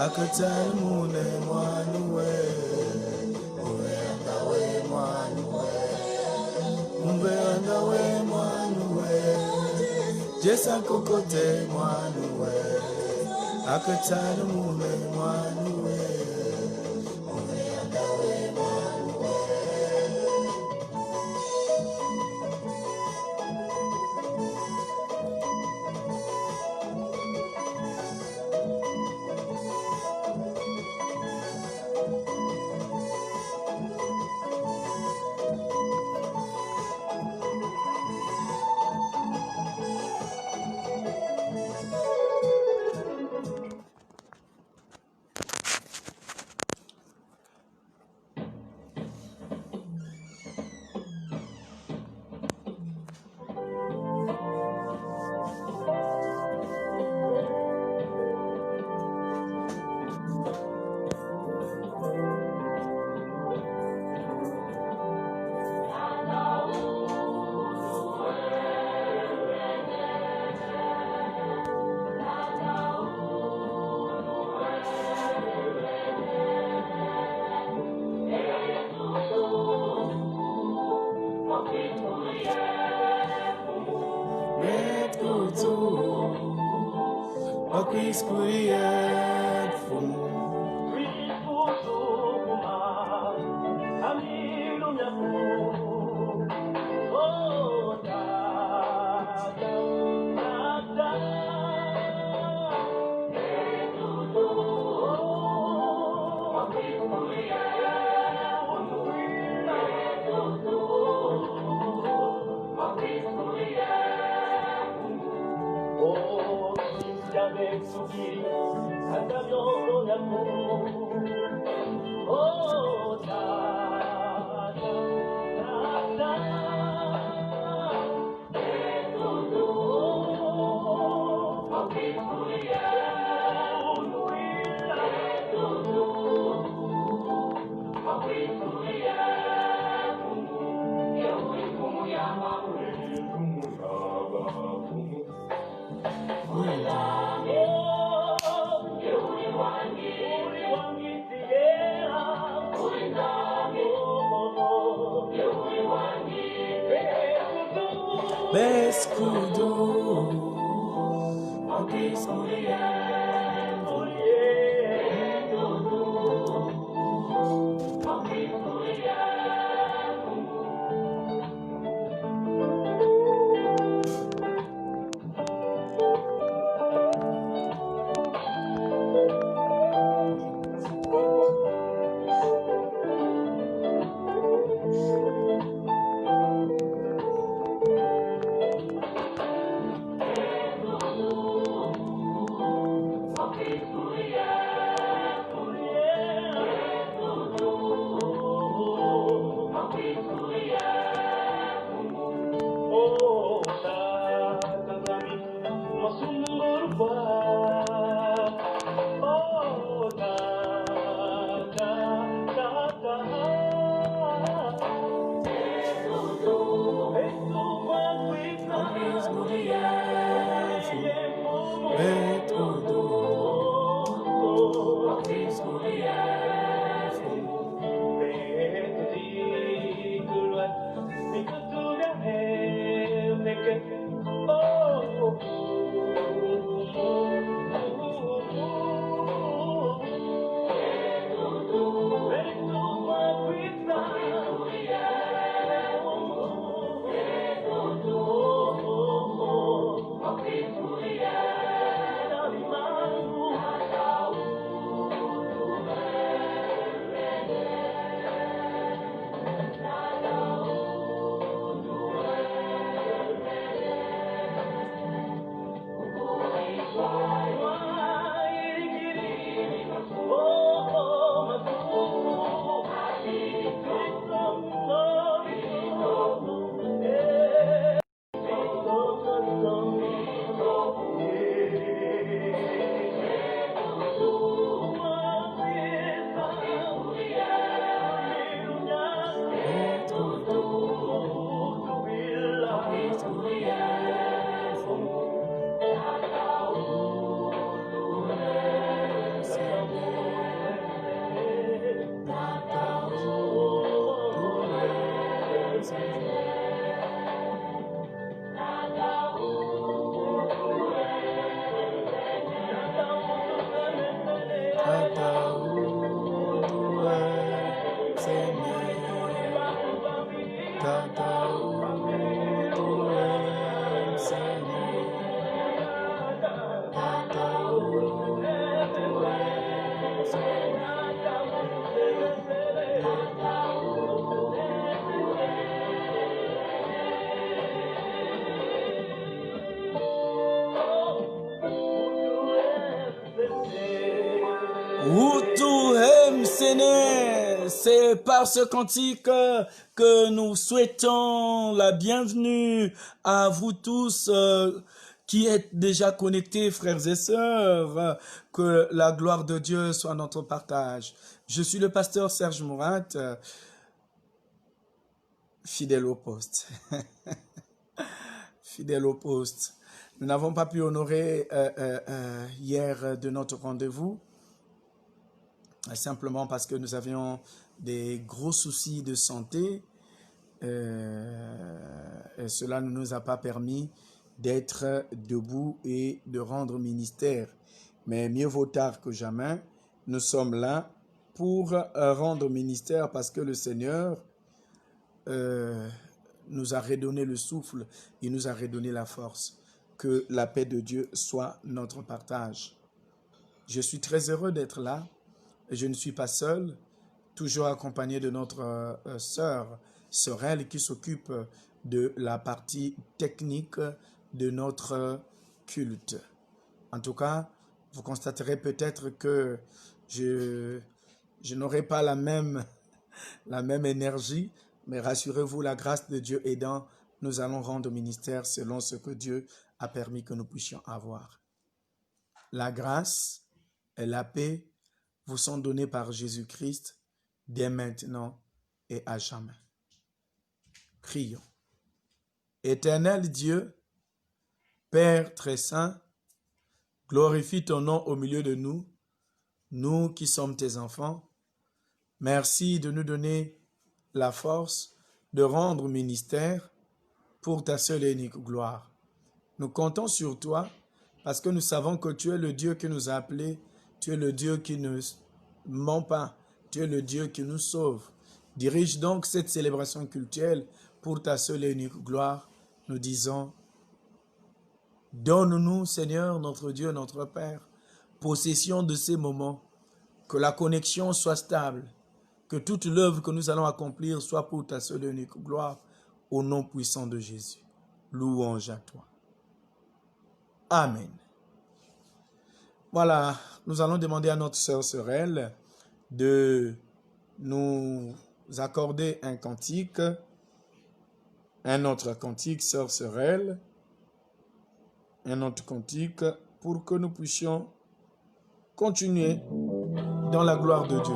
akatani mune mwanuwe ubeanga we mwanuwe umbeanga we mwanuwe jesa kokote mwanuwe akatani mune mwanuwe ubeanga we mwanuwe Wakwiskuliet fumu Beskudu Seigneur, c'est par ce cantique que nous souhaitons la bienvenue à vous tous qui êtes déjà connectés, frères et sœurs, que la gloire de Dieu soit notre partage. Je suis le pasteur Serge Mourat, fidèle au poste. Fidèle au poste. Nous n'avons pas pu honorer hier de notre rendez-vous, simplement parce que nous avions des gros soucis de santé. Et cela ne nous a pas permis d'être debout et de rendre ministère. Mais mieux vaut tard que jamais, nous sommes là pour rendre ministère parce que le Seigneur nous a redonné le souffle, il nous a redonné la force. Que la paix de Dieu soit notre partage. Je suis très heureux d'être là. Je ne suis pas seul, toujours accompagné de notre sœur Sorel qui s'occupe de la partie technique de notre culte. En tout cas, vous constaterez peut-être que je n'aurai pas la même énergie, mais rassurez-vous, la grâce de Dieu aidant, nous allons rendre ministère selon ce que Dieu a permis que nous puissions avoir. La grâce et la paix vous sont données par Jésus-Christ dès maintenant et à jamais. Prions. Éternel Dieu, Père très saint, glorifie ton nom au milieu de nous, nous qui sommes tes enfants. Merci de nous donner la force de rendre ministère pour ta seule et unique gloire. Nous comptons sur toi parce que nous savons que tu es le Dieu qui nous a appelés, tu es le Dieu qui ne ment pas, tu es le Dieu qui nous sauve. Dirige donc cette célébration cultuelle pour ta seule et unique gloire. Nous disons, donne-nous, Seigneur, notre Dieu, notre Père, possession de ces moments, que la connexion soit stable, que toute l'œuvre que nous allons accomplir soit pour ta seule et unique gloire, au nom puissant de Jésus. Louange à toi. Amen. Voilà, nous allons demander à notre sœur Sorel de nous accorder un cantique, un autre cantique, sœur Sorel, un autre cantique pour que nous puissions continuer dans la gloire de Dieu.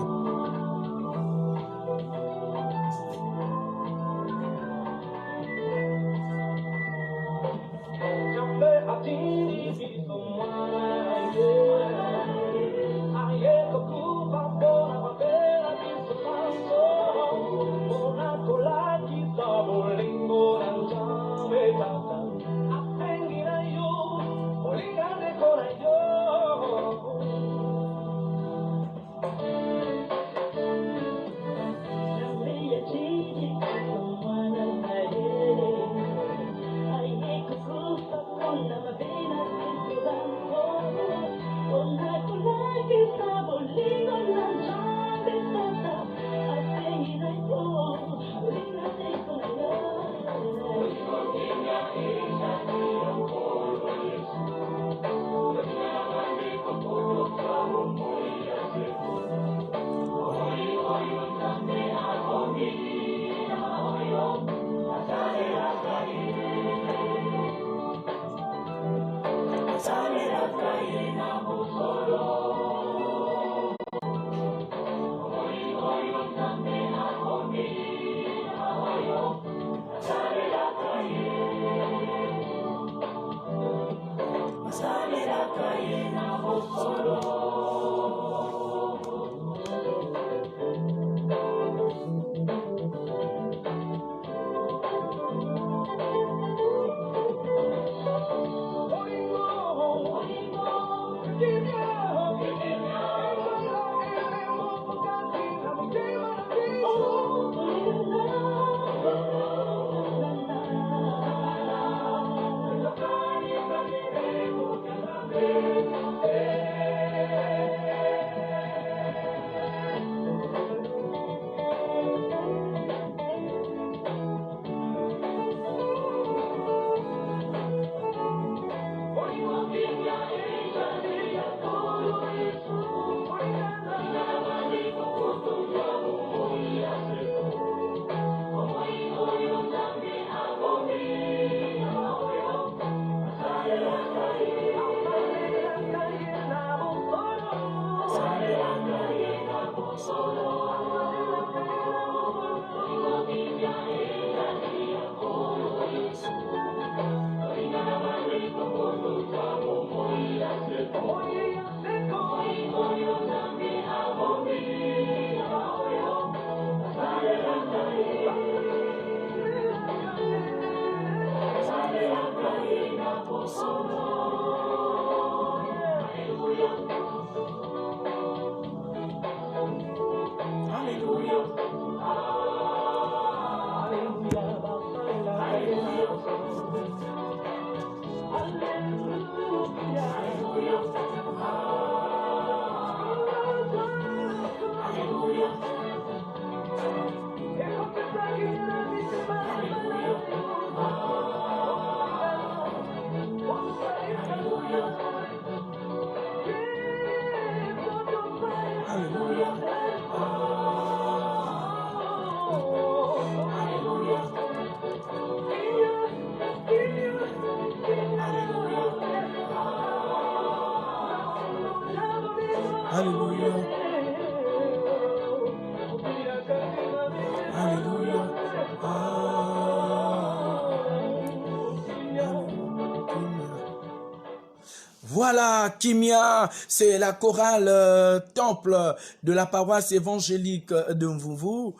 Voilà, Kimia, c'est la chorale temple de la paroisse évangélique de Mvouvou.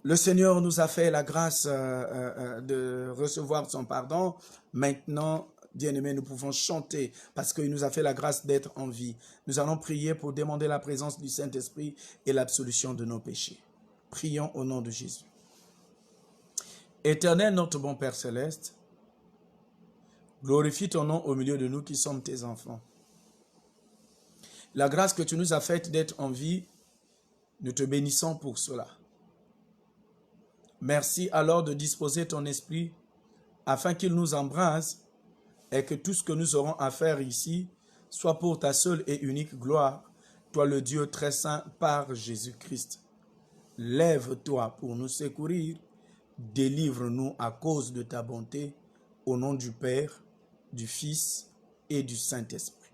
Le Seigneur nous a fait la grâce de recevoir son pardon. Maintenant, bien-aimés, nous pouvons chanter parce qu'il nous a fait la grâce d'être en vie. Nous allons prier pour demander la présence du Saint-Esprit et l'absolution de nos péchés. Prions au nom de Jésus. Éternel, notre bon Père Céleste, glorifie ton nom au milieu de nous qui sommes tes enfants. La grâce que tu nous as faite d'être en vie, nous te bénissons pour cela. Merci alors de disposer ton esprit afin qu'il nous embrasse et que tout ce que nous aurons à faire ici soit pour ta seule et unique gloire, toi le Dieu très saint par Jésus-Christ. Lève-toi pour nous secourir, délivre-nous à cause de ta bonté, au nom du Père, du Fils et du Saint-Esprit.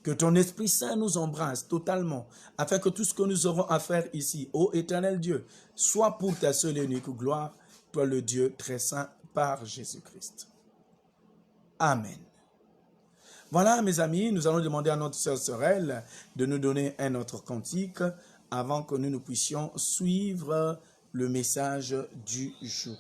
Que ton Esprit Saint nous embrasse totalement, afin que tout ce que nous aurons à faire ici, ô éternel Dieu, soit pour ta seule et unique gloire, toi le Dieu très saint par Jésus-Christ. Amen. Voilà, mes amis, nous allons demander à notre sœur Sorel de nous donner un autre cantique avant que nous puissions suivre le message du jour.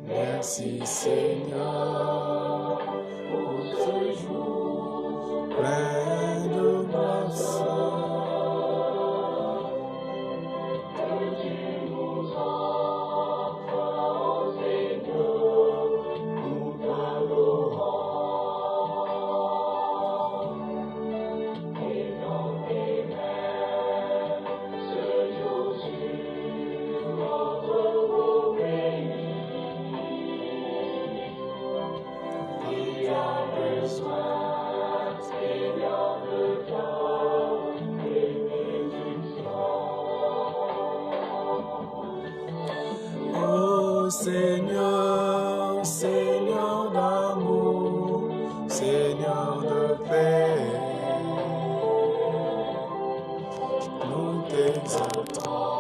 Merci Seigneur pour ce jour plein de grâce. Que tu nous offres, Seigneur, nous t'adorons. Et dans tes mains, ce jour sur notre beau pays. Oh Seigneur, Seigneur d'amour, Seigneur de paix, nous t'exaltons.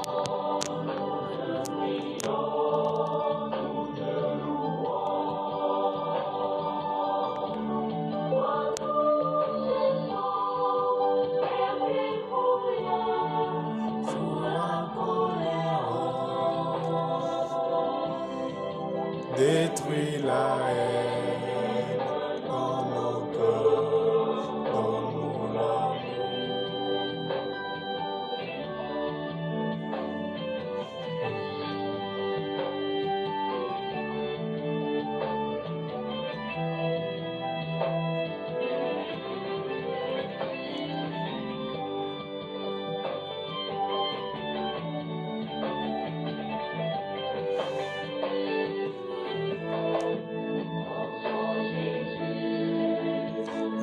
Détruis la haine dans nos cœurs, donne-nous l'amour.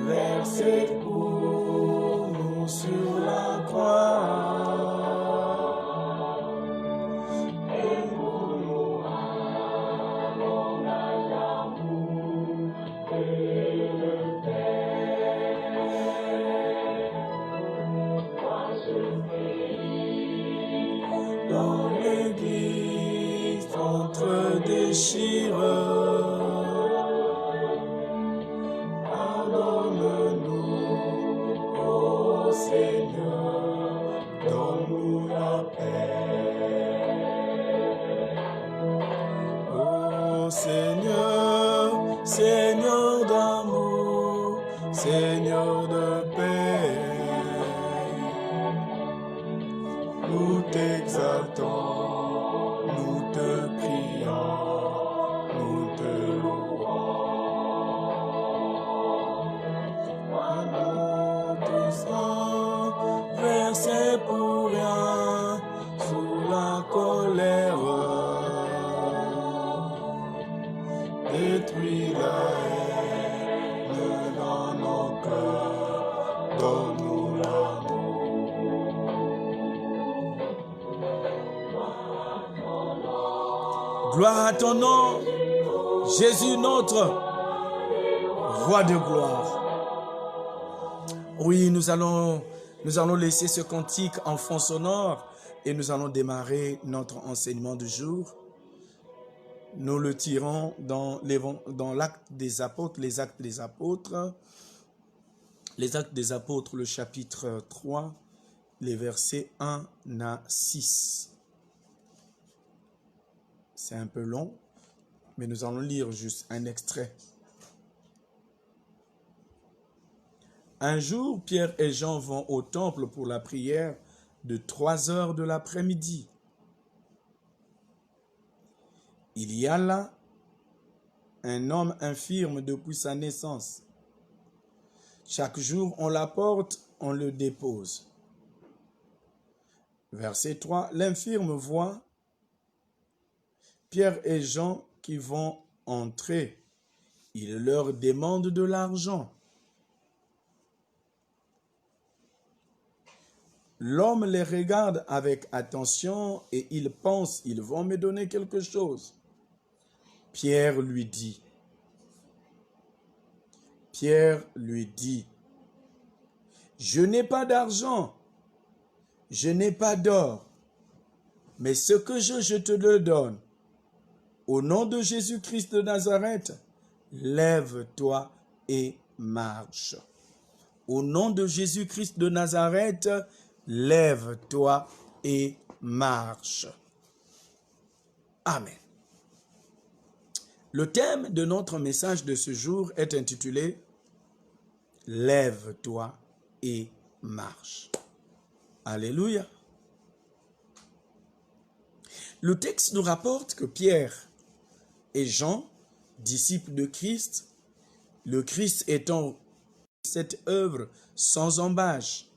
Versé pour nous sur la croix, et pour nous allons à l'amour et le Père. Toi ce pays, dans l'église, entre déchireurs. Seigneur, donne-nous la paix. Oh Seigneur, Seigneur d'amour, Seigneur de paix, nous t'exaltons, nous te prions, nous te louons. Gloire à ton nom, Jésus notre roi de gloire. Oui, nous allons laisser ce cantique en fond sonore et nous allons démarrer notre enseignement du jour. Nous le tirons dans l'acte des apôtres, les actes des apôtres. Les actes des apôtres, le chapitre 3, les versets 1 à 6. C'est un peu long, mais nous allons lire juste un extrait. Un jour, Pierre et Jean vont au temple pour la prière de 3 heures de l'après-midi. Il y a là un homme infirme depuis sa naissance. Chaque jour, on l'apporte, on le dépose. Verset 3, l'infirme voit Pierre et Jean qui vont entrer. Il leur demande de l'argent. L'homme les regarde avec attention et il pense, ils vont me donner quelque chose. Pierre lui dit, je n'ai pas d'argent, je n'ai pas d'or, mais ce que je te le donne. Au nom de Jésus-Christ de Nazareth, lève-toi et marche. Au nom de Jésus-Christ de Nazareth, lève-toi et marche. Amen. Le thème de notre message de ce jour est intitulé « Lève-toi et marche ». Alléluia. Le texte nous rapporte que Pierre et Jean, disciples de Christ, le Christ étant cette œuvre sans embâche,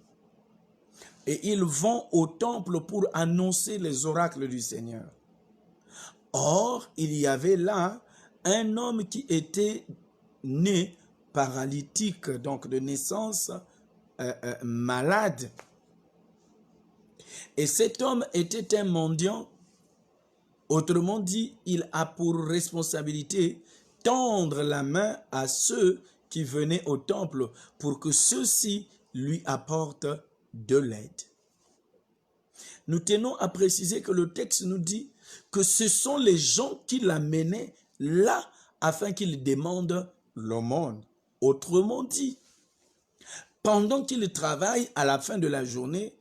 et ils vont au temple pour annoncer les oracles du Seigneur. Or, il y avait là un homme qui était né paralytique, donc de naissance malade. Et cet homme était un mendiant. Autrement dit, il a pour responsabilité tendre la main à ceux qui venaient au temple pour que ceux-ci lui apportent de l'aide. Nous tenons à préciser que le texte nous dit que ce sont les gens qui l'amenaient là afin qu'il demande l'aumône. Autrement dit, pendant qu'il travaille à la fin de la journée,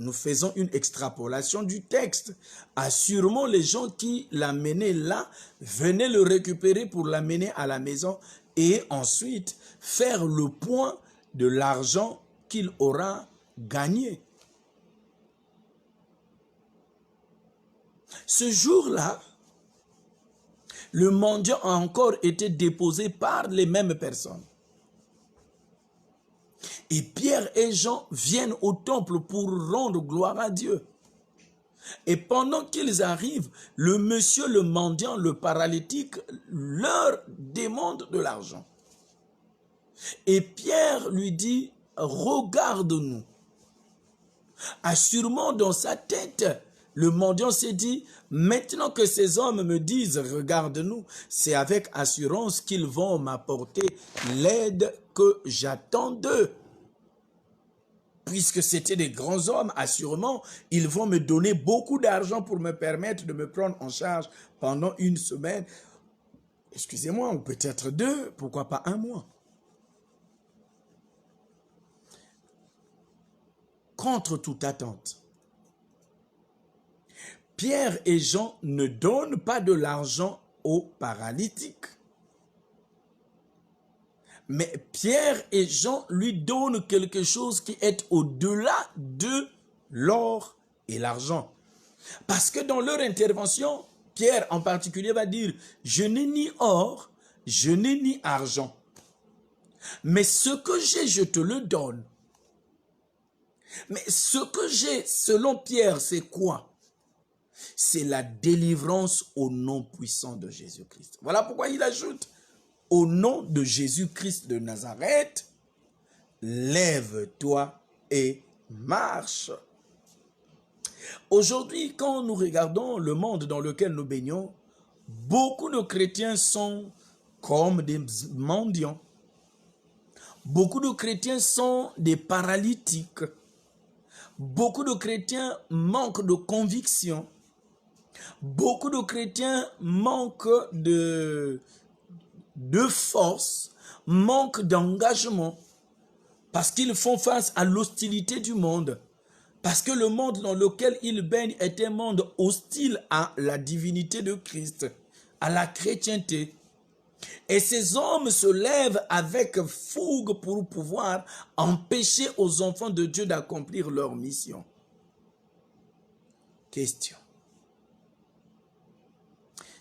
nous faisons une extrapolation du texte. Assurément, les gens qui l'amenaient là venaient le récupérer pour l'amener à la maison et ensuite faire le point de l'argent qu'il aura gagné. Ce jour-là, le mendiant a encore été déposé par les mêmes personnes. Et Pierre et Jean viennent au temple pour rendre gloire à Dieu. Et pendant qu'ils arrivent, le monsieur, le mendiant, le paralytique, leur demande de l'argent. Et Pierre lui dit, regarde-nous. Assurément dans sa tête, le mendiant s'est dit, maintenant que ces hommes me disent, regarde-nous, c'est avec assurance qu'ils vont m'apporter l'aide que j'attends d'eux. Puisque c'était des grands hommes, assurément, ils vont me donner beaucoup d'argent pour me permettre de me prendre en charge pendant une semaine. Excusez-moi, ou peut-être 2, pourquoi pas 1 mois. Contre toute attente, Pierre et Jean ne donnent pas de l'argent aux paralytiques. Mais Pierre et Jean lui donnent quelque chose qui est au-delà de l'or et l'argent. Parce que dans leur intervention, Pierre en particulier va dire, je n'ai ni or, je n'ai ni argent. Mais ce que j'ai, je te le donne. Mais ce que j'ai, selon Pierre, c'est quoi? C'est la délivrance au nom puissant de Jésus-Christ. Voilà pourquoi il ajoute, au nom de Jésus-Christ de Nazareth, lève-toi et marche. Aujourd'hui, quand nous regardons le monde dans lequel nous baignons, Beaucoup de chrétiens sont comme des mendiants. Beaucoup de chrétiens sont des paralytiques. Beaucoup de chrétiens manquent de conviction. Beaucoup de chrétiens manquent de force, manquent d'engagement, parce qu'ils font face à l'hostilité du monde. Parce que le monde dans lequel ils baignent est un monde hostile à la divinité de Christ, à la chrétienté. Et ces hommes se lèvent avec fougue pour pouvoir empêcher aux enfants de Dieu d'accomplir leur mission. Question.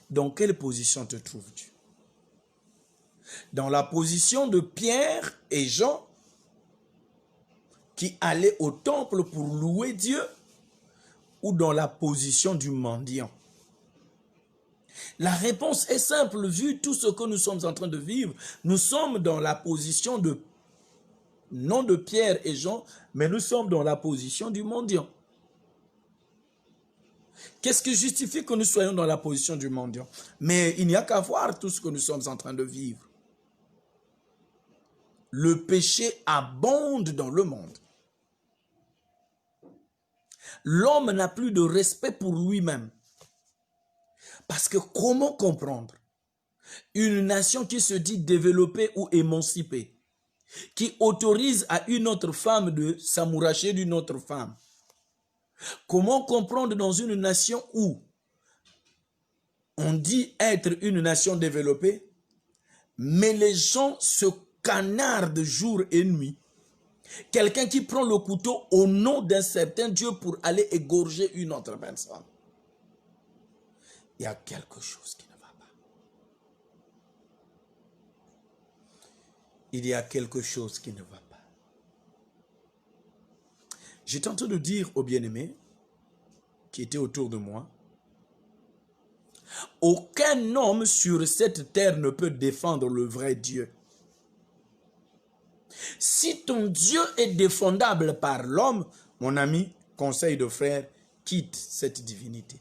Dans quelle position te trouves-tu? Dans la position de Pierre et Jean, qui allaient au temple pour louer Dieu, ou dans la position du mendiant? La réponse est simple, vu tout ce que nous sommes en train de vivre. Nous sommes dans la position de, non de Pierre et Jean, mais nous sommes dans la position du mendiant. Qu'est-ce qui justifie que nous soyons dans la position du mendiant? Mais il n'y a qu'à voir tout ce que nous sommes en train de vivre. Le péché abonde dans le monde. L'homme n'a plus de respect pour lui-même. Parce que comment comprendre une nation qui se dit développée ou émancipée, qui autorise à une autre femme de s'amouracher d'une autre femme? Comment comprendre dans une nation où on dit être une nation développée, mais les gens se canardent jour et nuit? Quelqu'un qui prend le couteau au nom d'un certain Dieu pour aller égorger une autre personne. Il y a quelque chose qui ne va pas. Il y a quelque chose qui ne va pas. J'ai tenté de dire aux bien-aimés qui étaient autour de moi, aucun homme sur cette terre ne peut défendre le vrai Dieu. Si ton Dieu est défendable par l'homme, mon ami, conseil de frère, quitte cette divinité.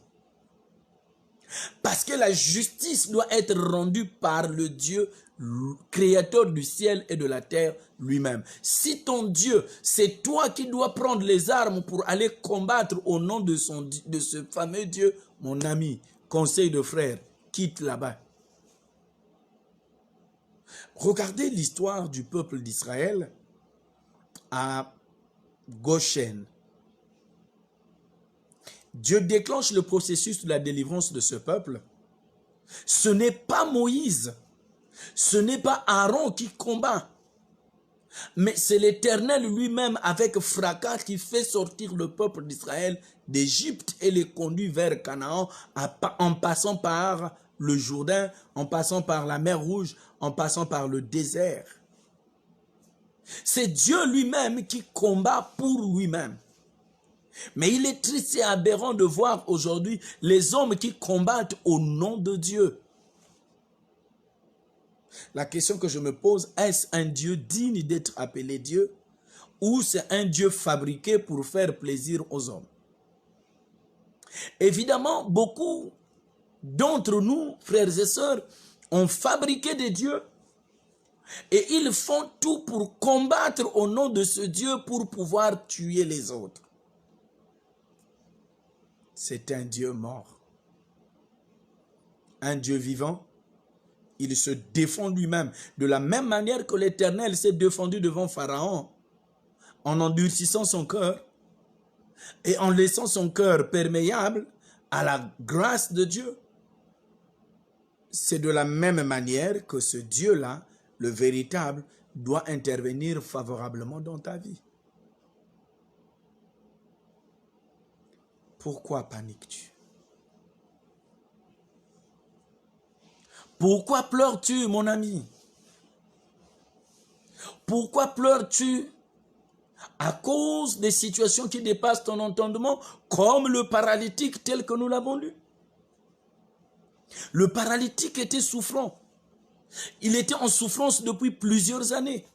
Parce que la justice doit être rendue par le Dieu, créateur du ciel et de la terre lui-même. Si ton Dieu, c'est toi qui dois prendre les armes pour aller combattre au nom de ce fameux Dieu, mon ami, conseil de frère, quitte là-bas. Regardez l'histoire du peuple d'Israël à Goshen. Dieu déclenche le processus de la délivrance de ce peuple. Ce n'est pas Moïse, ce n'est pas Aaron qui combat, mais c'est l'Éternel lui-même avec fracas qui fait sortir le peuple d'Israël d'Égypte et les conduit vers Canaan en passant par le Jourdain, en passant par la mer Rouge, en passant par le désert. C'est Dieu lui-même qui combat pour lui-même. Mais il est triste et aberrant de voir aujourd'hui les hommes qui combattent au nom de Dieu. La question que je me pose, est-ce un Dieu digne d'être appelé Dieu ou c'est un Dieu fabriqué pour faire plaisir aux hommes? Évidemment, beaucoup d'entre nous, frères et sœurs, ont fabriqué des dieux et ils font tout pour combattre au nom de ce Dieu pour pouvoir tuer les autres. C'est un Dieu mort. Un Dieu vivant, il se défend lui-même. De la même manière que l'Éternel s'est défendu devant Pharaon, en endurcissant son cœur et en laissant son cœur perméable à la grâce de Dieu. C'est de la même manière que ce Dieu-là, le véritable, doit intervenir favorablement dans ta vie. Pourquoi paniques-tu? Pourquoi pleures-tu, mon ami? Pourquoi pleures-tu à cause des situations qui dépassent ton entendement, comme le paralytique tel que nous l'avons lu? Le paralytique était souffrant. Il était en souffrance depuis plusieurs années.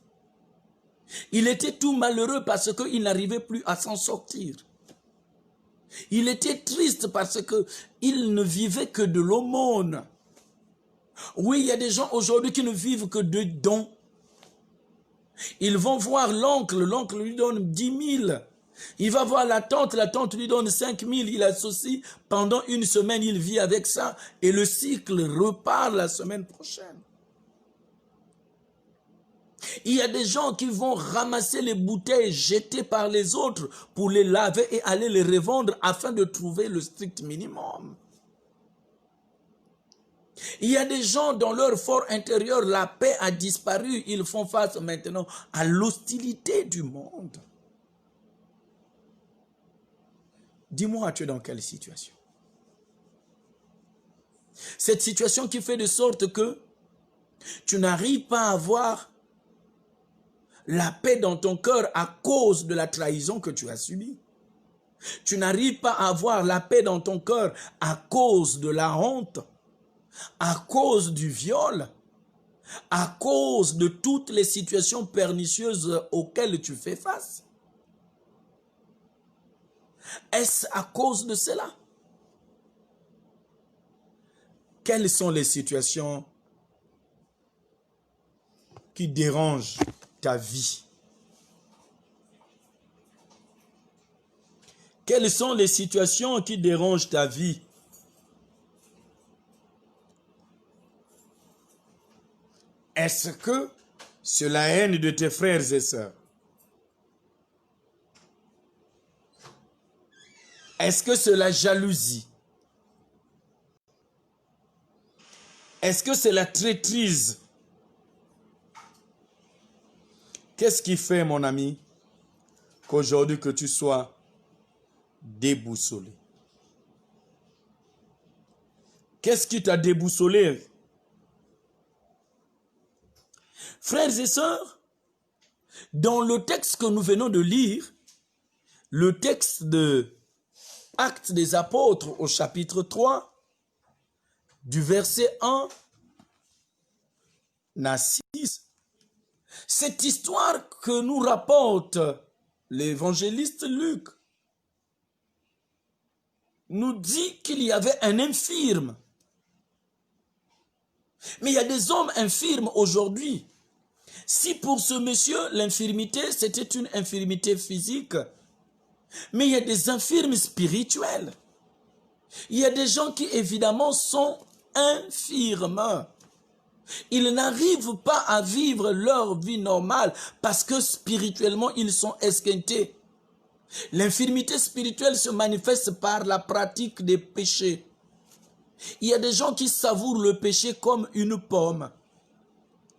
Il était tout malheureux parce qu'il n'arrivait plus à s'en sortir. Il était triste parce qu'il ne vivait que de l'aumône. Oui, il y a des gens aujourd'hui qui ne vivent que de dons. Ils vont voir l'oncle lui donne 10 000. Il va voir la tante lui donne 5 000. Il associe, pendant une semaine, il vit avec ça. Et le cycle repart la semaine prochaine. Il y a des gens qui vont ramasser les bouteilles jetées par les autres pour les laver et aller les revendre afin de trouver le strict minimum. Il y a des gens dans leur fort intérieur, la paix a disparu. Ils font face maintenant à l'hostilité du monde. Dis-moi, tu es dans quelle situation? Cette situation qui fait de sorte que tu n'arrives pas à avoir la paix dans ton cœur à cause de la trahison que tu as subie. Tu n'arrives pas à avoir la paix dans ton cœur à cause de la honte, à cause du viol, à cause de toutes les situations pernicieuses auxquelles tu fais face. Est-ce à cause de cela? Quelles sont les situations qui dérangent ta vie? Quelles sont les situations qui dérangent ta vie? Est-ce que c'est la haine de tes frères et sœurs? Est-ce que c'est la jalousie? Est-ce que c'est la traîtrise? Qu'est-ce qui fait, mon ami, qu'aujourd'hui que tu sois déboussolé? Qu'est-ce qui t'a déboussolé? Frères et sœurs, dans le texte que nous venons de lire, le texte de Actes des Apôtres au chapitre 3, du verset 1 à 6, cette histoire que nous rapporte l'évangéliste Luc nous dit qu'il y avait un infirme. Mais il y a des hommes infirmes aujourd'hui. Si pour ce monsieur, l'infirmité, c'était une infirmité physique, mais il y a des infirmes spirituels. Il y a des gens qui, évidemment, sont infirmes. Ils n'arrivent pas à vivre leur vie normale parce que spirituellement, ils sont esquintés. L'infirmité spirituelle se manifeste par la pratique des péchés. Il y a des gens qui savourent le péché comme une pomme.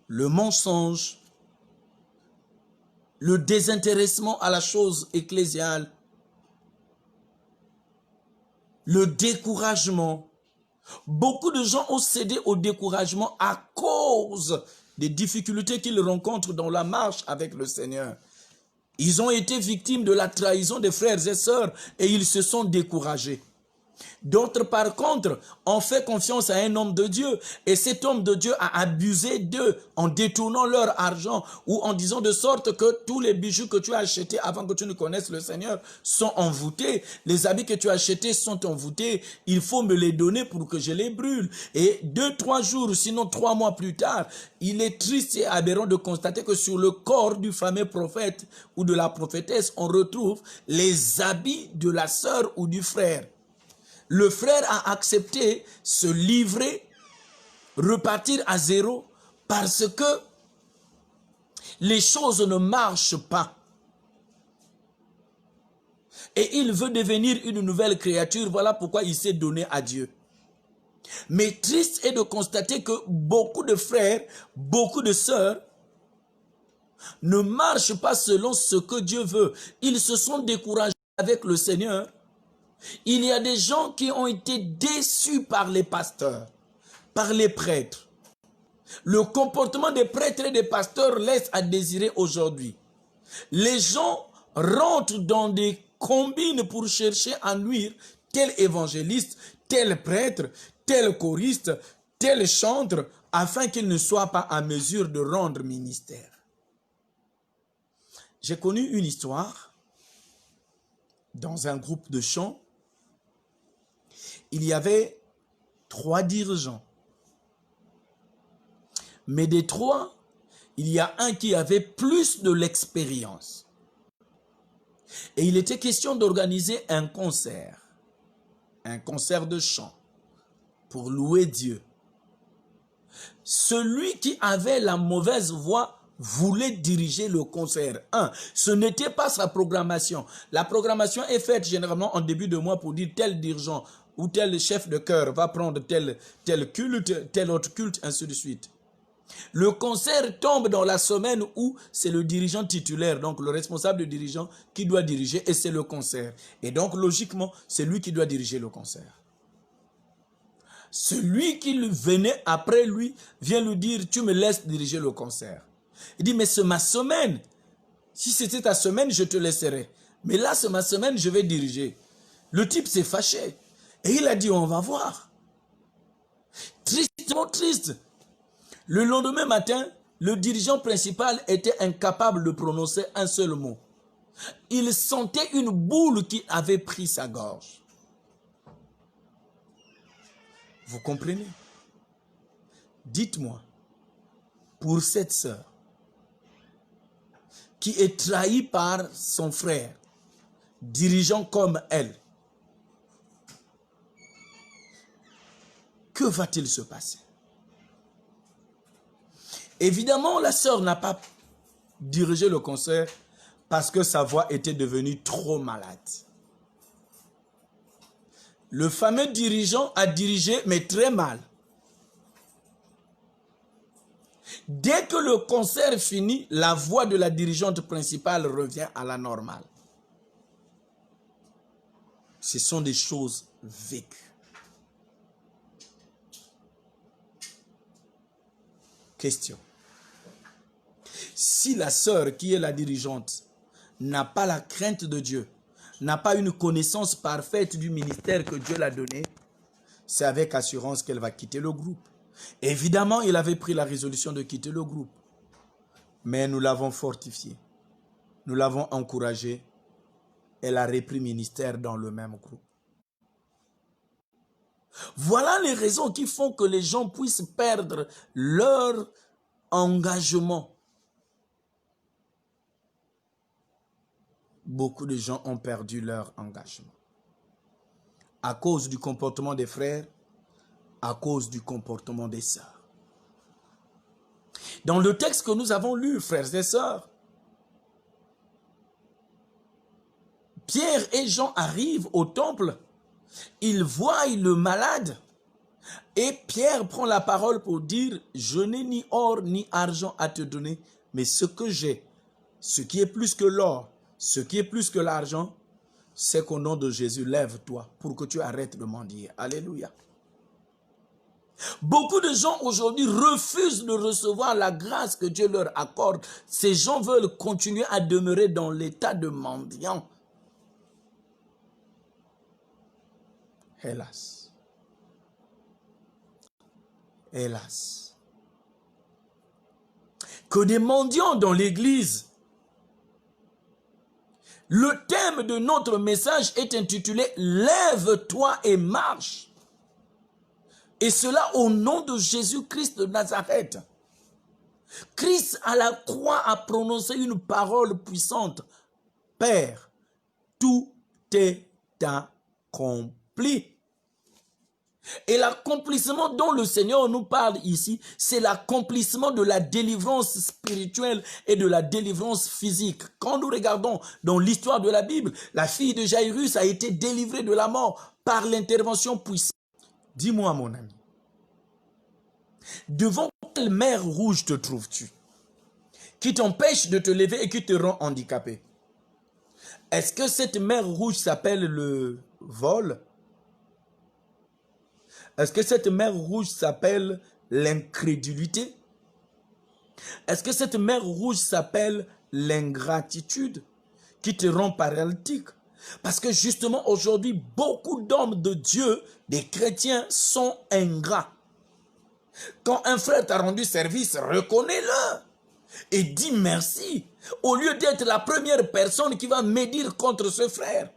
Le mensonge, le désintéressement à la chose ecclésiale, le découragement. Beaucoup de gens ont cédé au découragement à cause des difficultés qu'ils rencontrent dans la marche avec le Seigneur. Ils ont été victimes de la trahison des frères et sœurs et ils se sont découragés. D'autres, par contre, ont fait confiance à un homme de Dieu et cet homme de Dieu a abusé d'eux en détournant leur argent ou en disant de sorte que tous les bijoux que tu as achetés avant que tu ne connaisses le Seigneur sont envoûtés. Les habits que tu as achetés sont envoûtés. Il faut me les donner pour que je les brûle. Et 2-3 jours, sinon 3 mois plus tard, il est triste et aberrant de constater que sur le corps du fameux prophète ou de la prophétesse, on retrouve les habits de la sœur ou du frère. Le frère a accepté se livrer, repartir à zéro, parce que les choses ne marchent pas. Et il veut devenir une nouvelle créature, voilà pourquoi il s'est donné à Dieu. Mais triste est de constater que beaucoup de frères, beaucoup de sœurs, ne marchent pas selon ce que Dieu veut. Ils se sont découragés avec le Seigneur. Il y a des gens qui ont été déçus par les pasteurs, par les prêtres. Le comportement des prêtres et des pasteurs laisse à désirer aujourd'hui. Les gens rentrent dans des combines pour chercher à nuire tel évangéliste, tel prêtre, tel choriste, tel chantre, afin qu'ils ne soient pas à mesure de rendre ministère. J'ai connu une histoire dans un groupe de chant. Il y avait 3 dirigeants. Mais des trois, il y a un qui avait plus de l'expérience. Et il était question d'organiser un concert de chant pour louer Dieu. Celui qui avait la mauvaise voix voulait diriger le concert. Ce n'était pas sa programmation. La programmation est faite généralement en début de mois pour dire tel dirigeant ou tel chef de chœur va prendre tel culte, tel autre culte, ainsi de suite. Le concert tombe dans la semaine où c'est le dirigeant titulaire, donc le responsable du dirigeant qui doit diriger, et c'est le concert. Et donc logiquement, c'est lui qui doit diriger le concert. Celui qui venait après lui vient lui dire, tu me laisses diriger le concert. Il dit, mais c'est ma semaine. Si c'était ta semaine, je te laisserais. Mais là, c'est ma semaine, je vais diriger. Le type s'est fâché. Et il a dit, on va voir. Tristement triste. Le lendemain matin, le dirigeant principal était incapable de prononcer un seul mot. Il sentait une boule qui avait pris sa gorge. Vous comprenez? Dites-moi, pour cette sœur qui est trahie par son frère, dirigeant comme elle, que va-t-il se passer? Évidemment, la sœur n'a pas dirigé le concert parce que sa voix était devenue trop malade. Le fameux dirigeant a dirigé, mais très mal. Dès que le concert finit, la voix de la dirigeante principale revient à la normale. Ce sont des choses vécues. Question. Si la sœur qui est la dirigeante n'a pas la crainte de Dieu, n'a pas une connaissance parfaite du ministère que Dieu l'a donné, c'est avec assurance qu'elle va quitter le groupe. Évidemment, il avait pris la résolution de quitter le groupe. Mais nous l'avons fortifié. Nous l'avons encouragé. Elle a repris ministère dans le même groupe. Voilà les raisons qui font que les gens puissent perdre leur engagement. Beaucoup de gens ont perdu leur engagement. À cause du comportement des frères, à cause du comportement des sœurs. Dans le texte que nous avons lu, frères et sœurs, Pierre et Jean arrivent au temple, ils voient le malade, et Pierre prend la parole pour dire, je n'ai ni or ni argent à te donner, mais ce que j'ai, ce qui est plus que l'or, ce qui est plus que l'argent, c'est qu'au nom de Jésus, lève-toi pour que tu arrêtes de mendier. Alléluia. Beaucoup de gens aujourd'hui refusent de recevoir la grâce que Dieu leur accorde. Ces gens veulent continuer à demeurer dans l'état de mendiant. Hélas. Hélas. Que des mendiants dans l'église. Le thème de notre message est intitulé « Lève-toi et marche ». Et cela au nom de Jésus-Christ de Nazareth. Christ à la croix a prononcé une parole puissante. Père, tout est accompli. Et l'accomplissement dont le Seigneur nous parle ici, c'est l'accomplissement de la délivrance spirituelle et de la délivrance physique. Quand nous regardons dans l'histoire de la Bible, la fille de Jairus a été délivrée de la mort par l'intervention puissante. Dis-moi mon ami, devant quelle mer rouge te trouves-tu qui t'empêche de te lever et qui te rend handicapé? Est-ce que cette mer rouge s'appelle le vol? Est-ce que cette mer rouge s'appelle l'incrédulité? Est-ce que cette mer rouge s'appelle l'ingratitude qui te rend paralytique? Parce que justement aujourd'hui, beaucoup d'hommes de Dieu, des chrétiens, sont ingrats. Quand un frère t'a rendu service, reconnais-le et dis merci. Au lieu d'être la première personne qui va médire contre ce frère.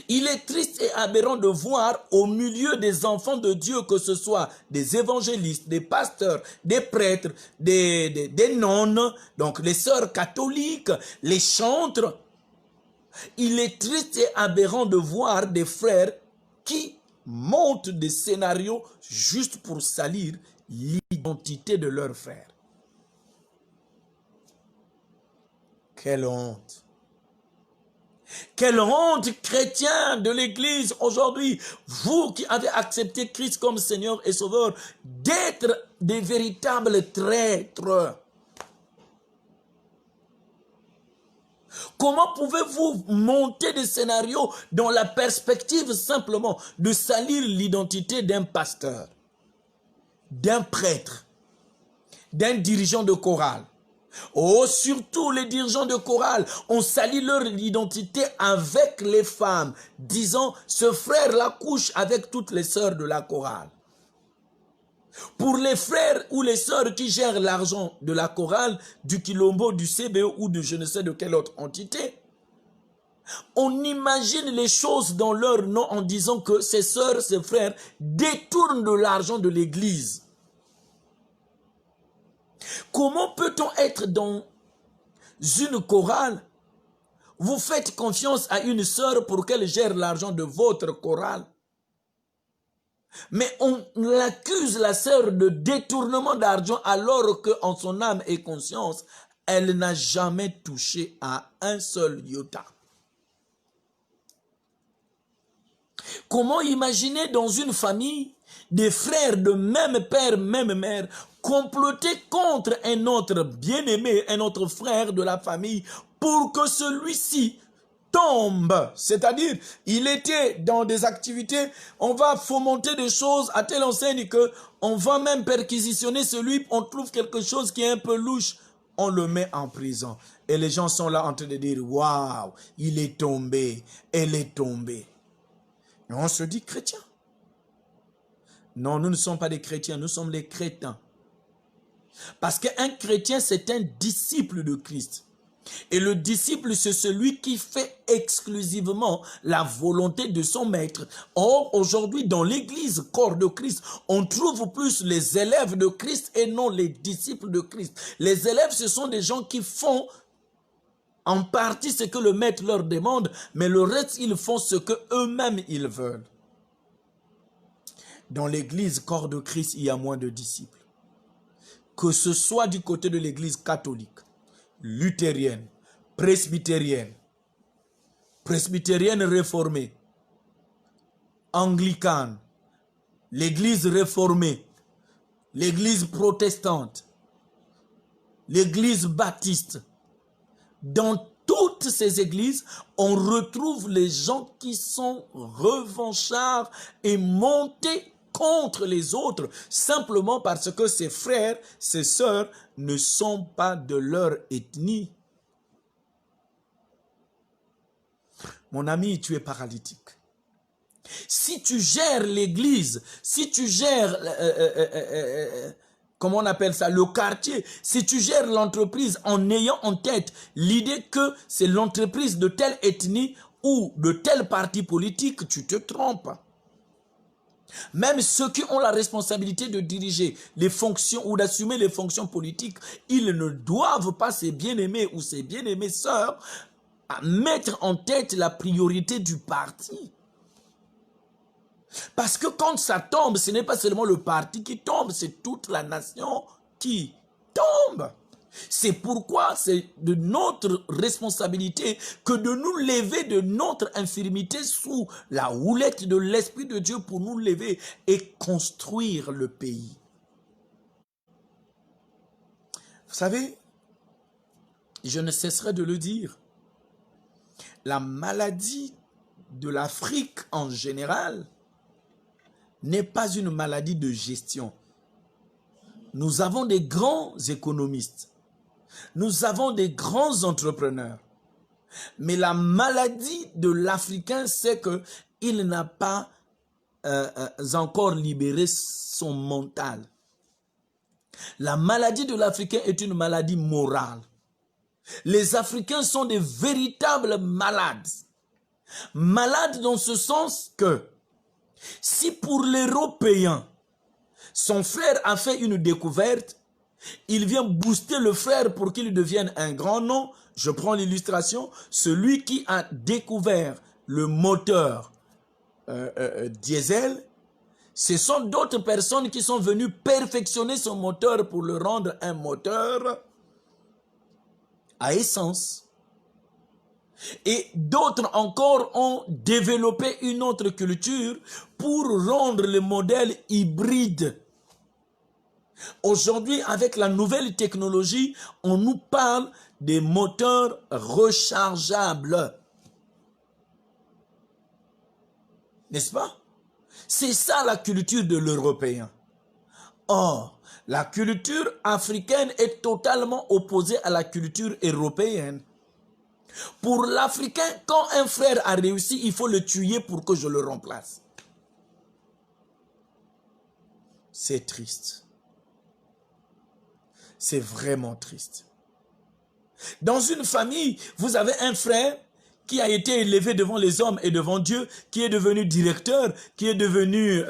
Il est triste et aberrant de voir au milieu des enfants de Dieu, que ce soit des évangélistes, des pasteurs, des prêtres, des nonnes, donc les sœurs catholiques, les chantres. Il est triste et aberrant de voir des frères qui montent des scénarios juste pour salir l'identité de leurs frères. Quelle honte! Quelle honte, chrétiens de l'Église aujourd'hui, vous qui avez accepté Christ comme Seigneur et Sauveur, d'être des véritables traîtres. Comment pouvez-vous monter des scénarios dans la perspective simplement de salir l'identité d'un pasteur, d'un prêtre, d'un dirigeant de chorale? Oh, surtout les dirigeants de chorale ont sali leur identité avec les femmes, disant ce frère-là couche avec toutes les sœurs de la chorale. Pour les frères ou les sœurs qui gèrent l'argent de la chorale, du Quilombo, du CBO ou de je ne sais de quelle autre entité, on imagine les choses dans leur nom en disant que ces sœurs, ces frères détournent de l'argent de l'église. Comment peut-on être dans une chorale? Vous faites confiance à une sœur pour qu'elle gère l'argent de votre chorale. Mais on accuse la sœur de détournement d'argent alors qu'en son âme et conscience, elle n'a jamais touché à un seul iota. Comment imaginer dans une famille des frères de même père, même mère, comploter contre un autre bien-aimé, un autre frère de la famille, pour que celui-ci tombe? C'est-à-dire, il était dans des activités, on va fomenter des choses à telle enseigne que on va même perquisitionner celui, on trouve quelque chose qui est un peu louche, on le met en prison. Et les gens sont là en train de dire, waouh, il est tombé, elle est tombée. Et on se dit chrétien. Non, nous ne sommes pas des chrétiens, nous sommes les crétins. Parce qu'un chrétien, c'est un disciple de Christ. Et le disciple, c'est celui qui fait exclusivement la volonté de son maître. Or, aujourd'hui, dans l'église, corps de Christ, on trouve plus les élèves de Christ et non les disciples de Christ. Les élèves, ce sont des gens qui font en partie ce que le maître leur demande, mais le reste, ils font ce que eux-mêmes ils veulent. Dans l'église, corps de Christ, il y a moins de disciples. Que ce soit du côté de l'église catholique, luthérienne, presbytérienne réformée, anglicane, l'église réformée, l'église protestante, l'église baptiste. Dans toutes ces églises, on retrouve les gens qui sont revanchards et montés contre les autres, simplement parce que ces frères, ces sœurs ne sont pas de leur ethnie. Mon ami, tu es paralytique. Si tu gères l'église, si tu gères, comment on appelle ça, le quartier, si tu gères l'entreprise en ayant en tête l'idée que c'est l'entreprise de telle ethnie ou de tel parti politique, tu te trompes. Même ceux qui ont la responsabilité de diriger les fonctions ou d'assumer les fonctions politiques, ils ne doivent pas, ces bien-aimés ou ces bien-aimées sœurs, mettre en tête la priorité du parti. Parce que quand ça tombe, ce n'est pas seulement le parti qui tombe, c'est toute la nation qui tombe. C'est pourquoi c'est de notre responsabilité que de nous lever de notre infirmité sous la houlette de l'Esprit de Dieu pour nous lever et construire le pays. Vous savez, je ne cesserai de le dire, la maladie de l'Afrique en général n'est pas une maladie de gestion. Nous avons des grands économistes. Nous avons des grands entrepreneurs. Mais la maladie de l'Africain, c'est qu'il n'a pas encore libéré son mental. La maladie de l'Africain est une maladie morale. Les Africains sont des véritables malades. Malade dans ce sens que, si pour l'Européen, son frère a fait une découverte, il vient booster le frère pour qu'il devienne un grand nom. Je prends l'illustration. Celui qui a découvert le moteur diesel, ce sont d'autres personnes qui sont venues perfectionner son moteur pour le rendre un moteur à essence. Et d'autres encore ont développé une autre culture pour rendre le modèle hybride. Aujourd'hui, avec la nouvelle technologie, on nous parle des moteurs rechargeables. N'est-ce pas? C'est ça la culture de l'Européen. Or, la culture africaine est totalement opposée à la culture européenne. Pour l'Africain, quand un frère a réussi, il faut le tuer pour que je le remplace. C'est triste. C'est vraiment triste. Dans une famille, vous avez un frère qui a été élevé devant les hommes et devant Dieu, qui est devenu directeur, qui est devenu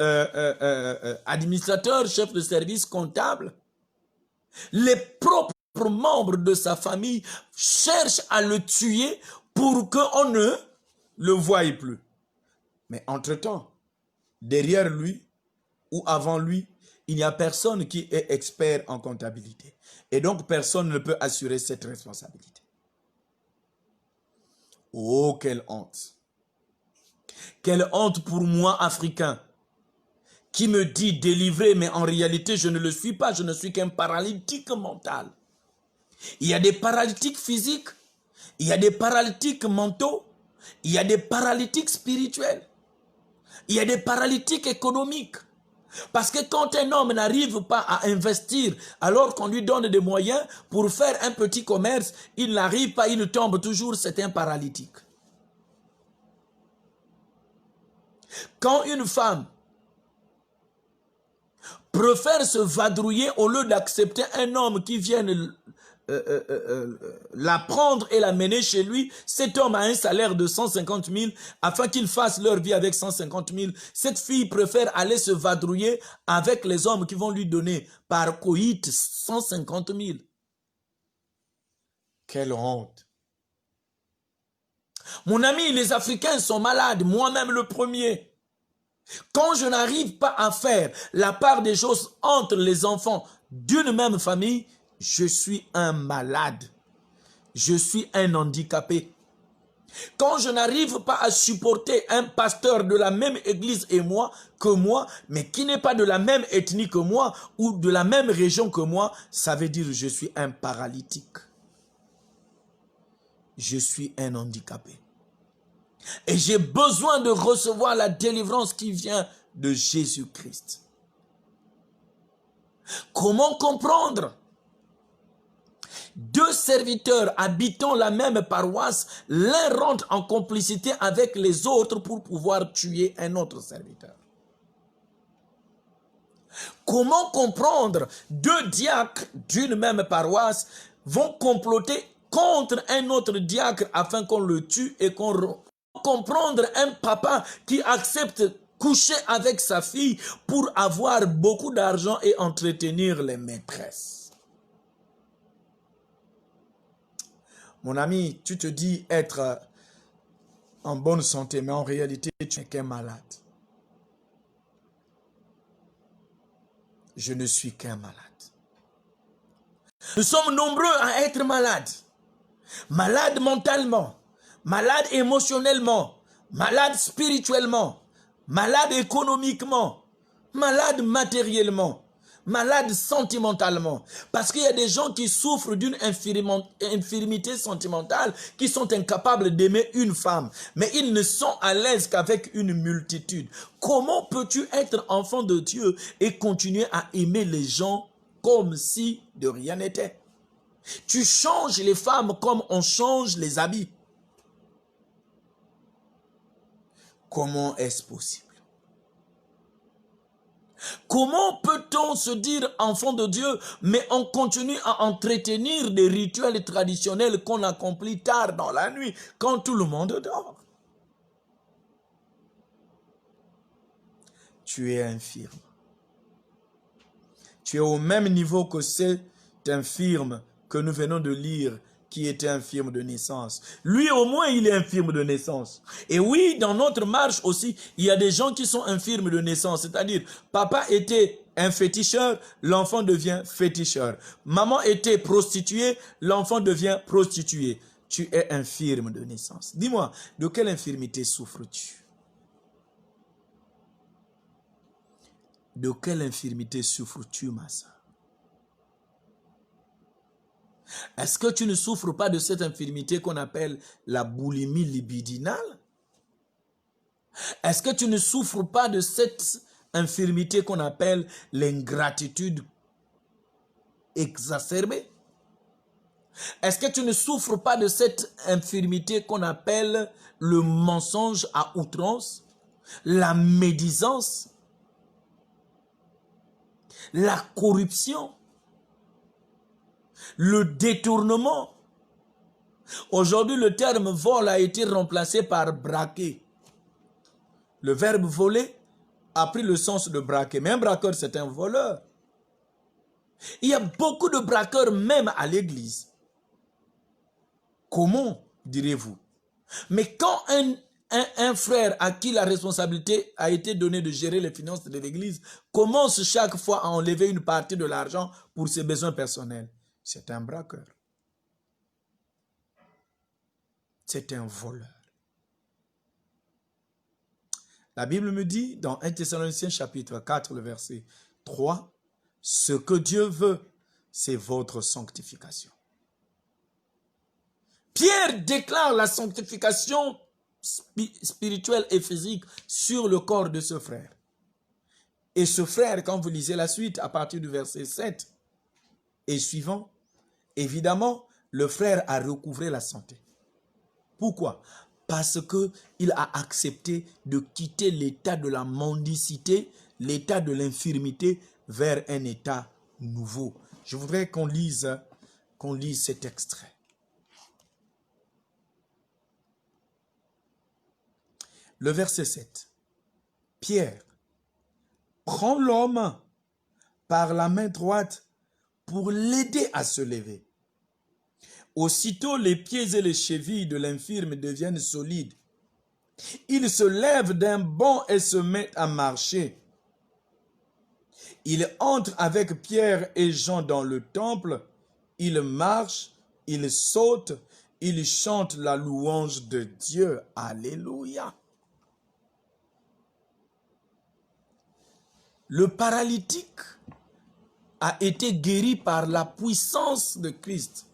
administrateur, chef de service, comptable. Les propres membres de sa famille cherchent à le tuer pour qu'on ne le voie plus. Mais entre-temps, derrière lui ou avant lui, il n'y a personne qui est expert en comptabilité. Et donc, personne ne peut assurer cette responsabilité. Oh, quelle honte! Quelle honte pour moi, Africain, qui me dit délivré, mais en réalité, je ne le suis pas, je ne suis qu'un paralytique mental. Il y a des paralytiques physiques, il y a des paralytiques mentaux, il y a des paralytiques spirituels, il y a des paralytiques économiques. Parce que quand un homme n'arrive pas à investir alors qu'on lui donne des moyens pour faire un petit commerce, il n'arrive pas, il tombe toujours, c'est un paralytique. Quand une femme préfère se vadrouiller au lieu d'accepter un homme qui vienne la prendre et la mener chez lui, cet homme a un salaire de 150 000 afin qu'ils fassent leur vie avec 150 000. Cette fille préfère aller se vadrouiller avec les hommes qui vont lui donner par coït 150 000. Quelle honte! Mon ami, les Africains sont malades, moi-même le premier. Quand je n'arrive pas à faire la part des choses entre les enfants d'une même famille, je suis un malade. Je suis un handicapé. Quand je n'arrive pas à supporter un pasteur de la même église que moi, mais qui n'est pas de la même ethnie que moi ou de la même région que moi, ça veut dire que je suis un paralytique. Je suis un handicapé. Et j'ai besoin de recevoir la délivrance qui vient de Jésus-Christ. Comment comprendre? Deux serviteurs habitant la même paroisse, l'un rentre en complicité avec les autres pour pouvoir tuer un autre serviteur. Comment comprendre deux diacres d'une même paroisse vont comploter contre un autre diacre afin qu'on le tue et qu'on comprendre un papa qui accepte coucher avec sa fille pour avoir beaucoup d'argent et entretenir les maîtresses. Mon ami, tu te dis être en bonne santé, mais en réalité, tu n'es qu'un malade. Je ne suis qu'un malade. Nous sommes nombreux à être malades. Malades mentalement, malades émotionnellement, malades spirituellement, malades économiquement, malades matériellement, malades sentimentalement. Parce qu'il y a des gens qui souffrent d'une infirmité sentimentale, qui sont incapables d'aimer une femme, mais ils ne sont à l'aise qu'avec une multitude. Comment peux-tu être enfant de Dieu et continuer à aimer les gens comme si de rien n'était? Tu changes les femmes comme on change les habits. Comment est-ce possible? Comment peut-on se dire enfant de Dieu, mais on continue à entretenir des rituels traditionnels qu'on accomplit tard dans la nuit, quand tout le monde dort? tu es infirme. Tu es au même niveau que cet infirme que nous venons de lire, qui était infirme de naissance. Lui, au moins, il est infirme de naissance. Et oui, dans notre marche aussi, il y a des gens qui sont infirmes de naissance. C'est-à-dire, papa était un féticheur, l'enfant devient féticheur. Maman était prostituée, l'enfant devient prostituée. Tu es infirme de naissance. Dis-moi, de quelle infirmité souffres-tu? De quelle infirmité souffres-tu, ma soeur? Est-ce que tu ne souffres pas de cette infirmité qu'on appelle la boulimie libidinale? Est-ce que tu ne souffres pas de cette infirmité qu'on appelle l'ingratitude exacerbée? Est-ce que tu ne souffres pas de cette infirmité qu'on appelle le mensonge à outrance, la médisance, la corruption, le détournement? Aujourd'hui, le terme vol a été remplacé par braquer. Le verbe voler a pris le sens de braquer. Mais un braqueur, c'est un voleur. Il y a beaucoup de braqueurs même à l'église. Comment, direz-vous? Mais quand un frère à qui la responsabilité a été donnée de gérer les finances de l'église commence chaque fois à enlever une partie de l'argent pour ses besoins personnels, c'est un braqueur. C'est un voleur. La Bible me dit dans 1 Thessaloniciens chapitre 4, le verset 3, « Ce que Dieu veut, c'est votre sanctification. » Pierre déclare la sanctification spirituelle et physique sur le corps de ce frère. Et ce frère, quand vous lisez la suite, à partir du verset 7 et suivant, évidemment, le frère a recouvré la santé. Pourquoi? Parce qu'il a accepté de quitter l'état de la mendicité, l'état de l'infirmité, vers un état nouveau. Je voudrais qu'on lise cet extrait. Le verset 7. Pierre prend l'homme par la main droite pour l'aider à se lever. Aussitôt, les pieds et les chevilles de l'infirme deviennent solides. Il se lève d'un bond et se met à marcher. Il entre avec Pierre et Jean dans le temple. Il marche, il saute, il chante la louange de Dieu. Alléluia. Le paralytique a été guéri par la puissance de Christ.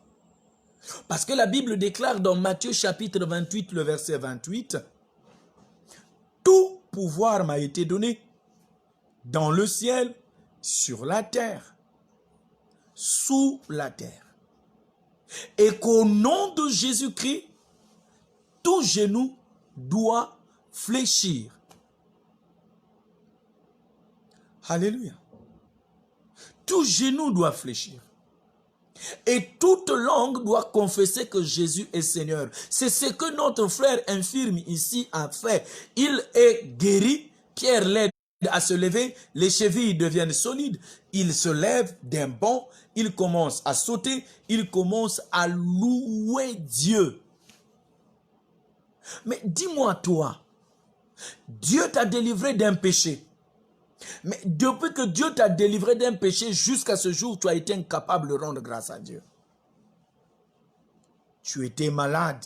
Parce que la Bible déclare dans Matthieu chapitre 28, le verset 28, « Tout pouvoir m'a été donné dans le ciel, sur la terre, sous la terre. Et qu'au nom de Jésus-Christ, tout genou doit fléchir. » Alléluia. Tout genou doit fléchir. Et toute langue doit confesser que Jésus est Seigneur. C'est ce que notre frère infirme ici a fait. Il est guéri. Pierre l'aide à se lever. Les chevilles deviennent solides. Il se lève d'un bond. Il commence à sauter. Il commence à louer Dieu. Mais dis-moi toi, Dieu t'a délivré d'un péché. Mais depuis que Dieu t'a délivré d'un péché jusqu'à ce jour, tu as été incapable de rendre grâce à Dieu. Tu étais malade.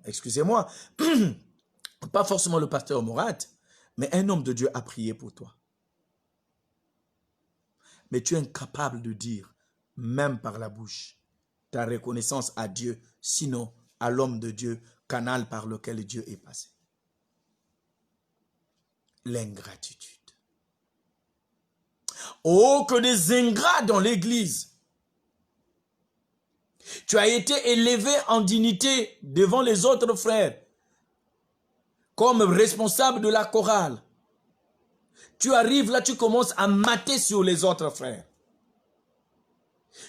Excusez-moi. Pas forcément le pasteur Morat, mais un homme de Dieu a prié pour toi. Mais tu es incapable de dire, même par la bouche, ta reconnaissance à Dieu, sinon à l'homme de Dieu, canal par lequel Dieu est passé. L'ingratitude. Oh, que des ingrats dans l'église. Tu as été élevé en dignité devant les autres frères, comme responsable de la chorale. Tu arrives là, tu commences à mater sur les autres frères.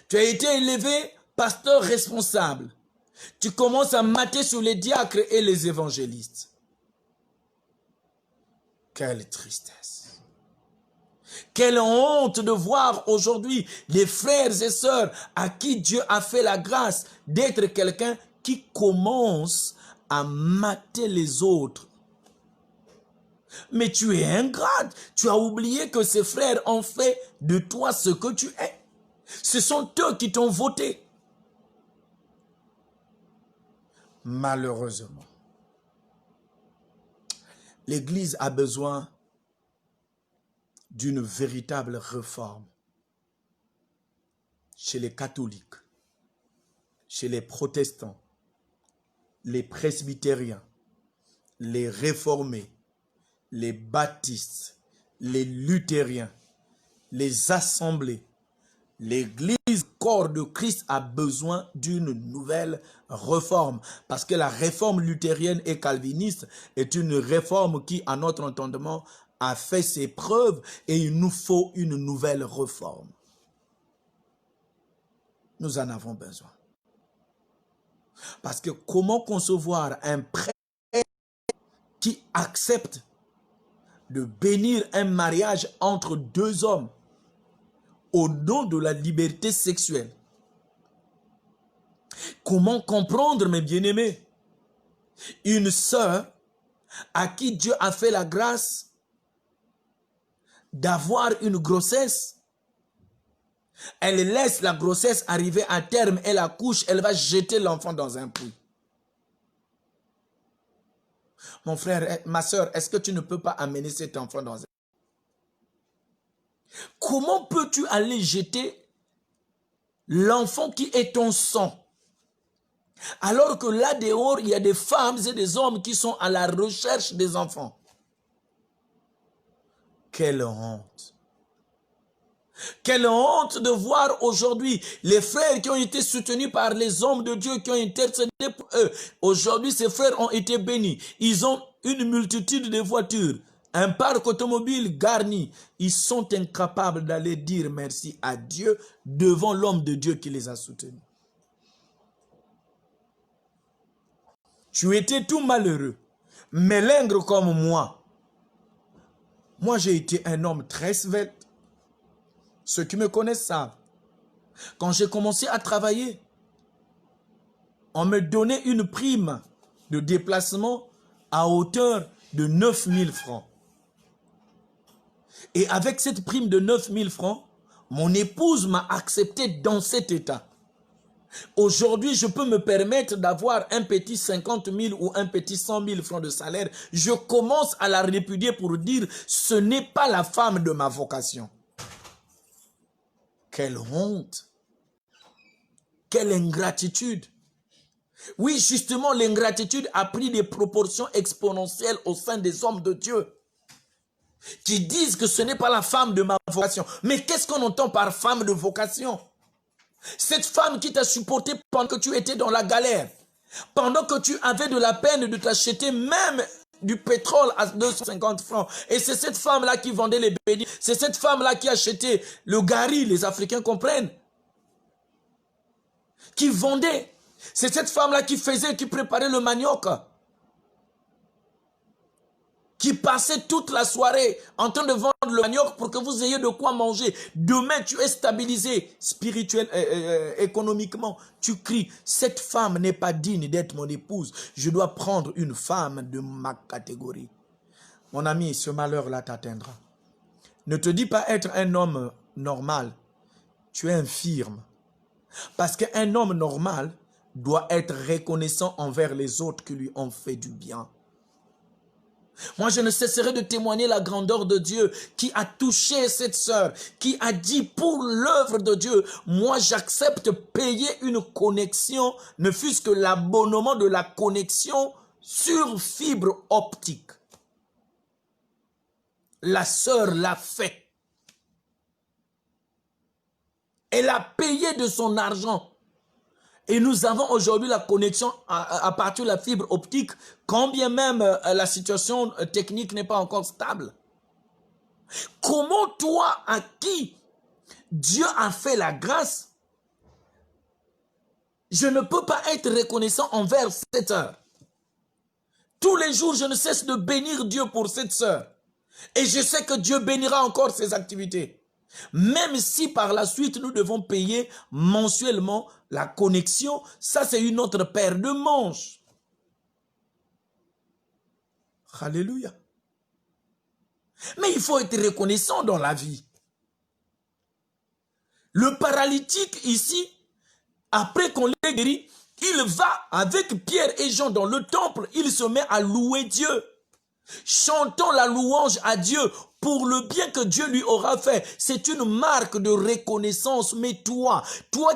Tu as été élevé pasteur responsable. Tu commences à mater sur les diacres et les évangélistes. Quelle tristesse. Quelle honte de voir aujourd'hui les frères et sœurs à qui Dieu a fait la grâce d'être quelqu'un qui commence à mater les autres. Mais tu es ingrate. Tu as oublié que ces frères ont fait de toi ce que tu es. Ce sont eux qui t'ont voté. Malheureusement, l'Église a besoin d'une véritable réforme chez les catholiques, chez les protestants, les presbytériens, les réformés, les baptistes, les luthériens, les assemblées. L'Église, corps de Christ, a besoin d'une nouvelle réforme. Parce que la réforme luthérienne et calviniste est une réforme qui, à notre entendement, a fait ses preuves et il nous faut une nouvelle réforme. Nous en avons besoin. Parce que comment concevoir un prêtre qui accepte de bénir un mariage entre deux hommes au nom de la liberté sexuelle? Comment comprendre, mes bien-aimés, une sœur à qui Dieu a fait la grâce d'avoir une grossesse, elle laisse la grossesse arriver à terme, elle accouche, elle va jeter l'enfant dans un puits. Mon frère, ma soeur, est-ce que tu ne peux pas amener cet enfant dans un puits? Comment peux-tu aller jeter l'enfant qui est ton sang? Alors que là dehors, il y a des femmes et des hommes qui sont à la recherche des enfants. Quelle honte! Quelle honte de voir aujourd'hui les frères qui ont été soutenus par les hommes de Dieu qui ont intercédé pour eux. Aujourd'hui, ces frères ont été bénis. Ils ont une multitude de voitures, un parc automobile garni. Ils sont incapables d'aller dire merci à Dieu devant l'homme de Dieu qui les a soutenus. Tu étais tout malheureux, mélingre comme moi. Moi, j'ai été un homme très svelte. Ceux qui me connaissent savent. Quand j'ai commencé à travailler, on me donnait une prime de déplacement à hauteur de 9 000 francs. Et avec cette prime de 9 000 francs, mon épouse m'a accepté dans cet état. Aujourd'hui, je peux me permettre d'avoir un petit 50 000 ou un petit 100 000 francs de salaire. Je commence à la répudier pour dire, ce n'est pas la femme de ma vocation. Quelle honte! Quelle ingratitude! Oui, justement, l'ingratitude a pris des proportions exponentielles au sein des hommes de Dieu qui disent que ce n'est pas la femme de ma vocation. Mais qu'est-ce qu'on entend par femme de vocation? Cette femme qui t'a supporté pendant que tu étais dans la galère, pendant que tu avais de la peine de t'acheter même du pétrole à 250 francs. Et c'est cette femme-là qui vendait les bénis. C'est cette femme-là qui achetait le gari, les Africains comprennent. Qui vendait. C'est cette femme-là qui faisait, qui préparait le manioc. Qui passait toute la soirée en train de vendre le manioc pour que vous ayez de quoi manger. Demain, tu es stabilisé spirituellement, économiquement. Tu cries, cette femme n'est pas digne d'être mon épouse. Je dois prendre une femme de ma catégorie. Mon ami, ce malheur-là t'atteindra. Ne te dis pas être un homme normal. Tu es infirme. Parce qu'un homme normal doit être reconnaissant envers les autres qui lui ont fait du bien. Moi, je ne cesserai de témoigner la grandeur de Dieu qui a touché cette sœur, qui a dit pour l'œuvre de Dieu, moi j'accepte payer une connexion, ne fût-ce que l'abonnement de la connexion sur fibre optique. La sœur l'a fait. Elle a payé de son argent. Et nous avons aujourd'hui la connexion à partir de la fibre optique, quand bien même la situation technique n'est pas encore stable. Comment toi, à qui Dieu a fait la grâce, je ne peux pas être reconnaissant envers cette sœur. Tous les jours, je ne cesse de bénir Dieu pour cette sœur. Et je sais que Dieu bénira encore ces activités. Même si par la suite, nous devons payer mensuellement la connexion, ça c'est une autre paire de manches. Alléluia. Mais il faut être reconnaissant dans la vie. Le paralytique ici, après qu'on l'ait guéri, il va avec Pierre et Jean dans le temple, il se met à louer Dieu. Chantons la louange à Dieu pour le bien que Dieu lui aura fait. C'est une marque de reconnaissance. Mais toi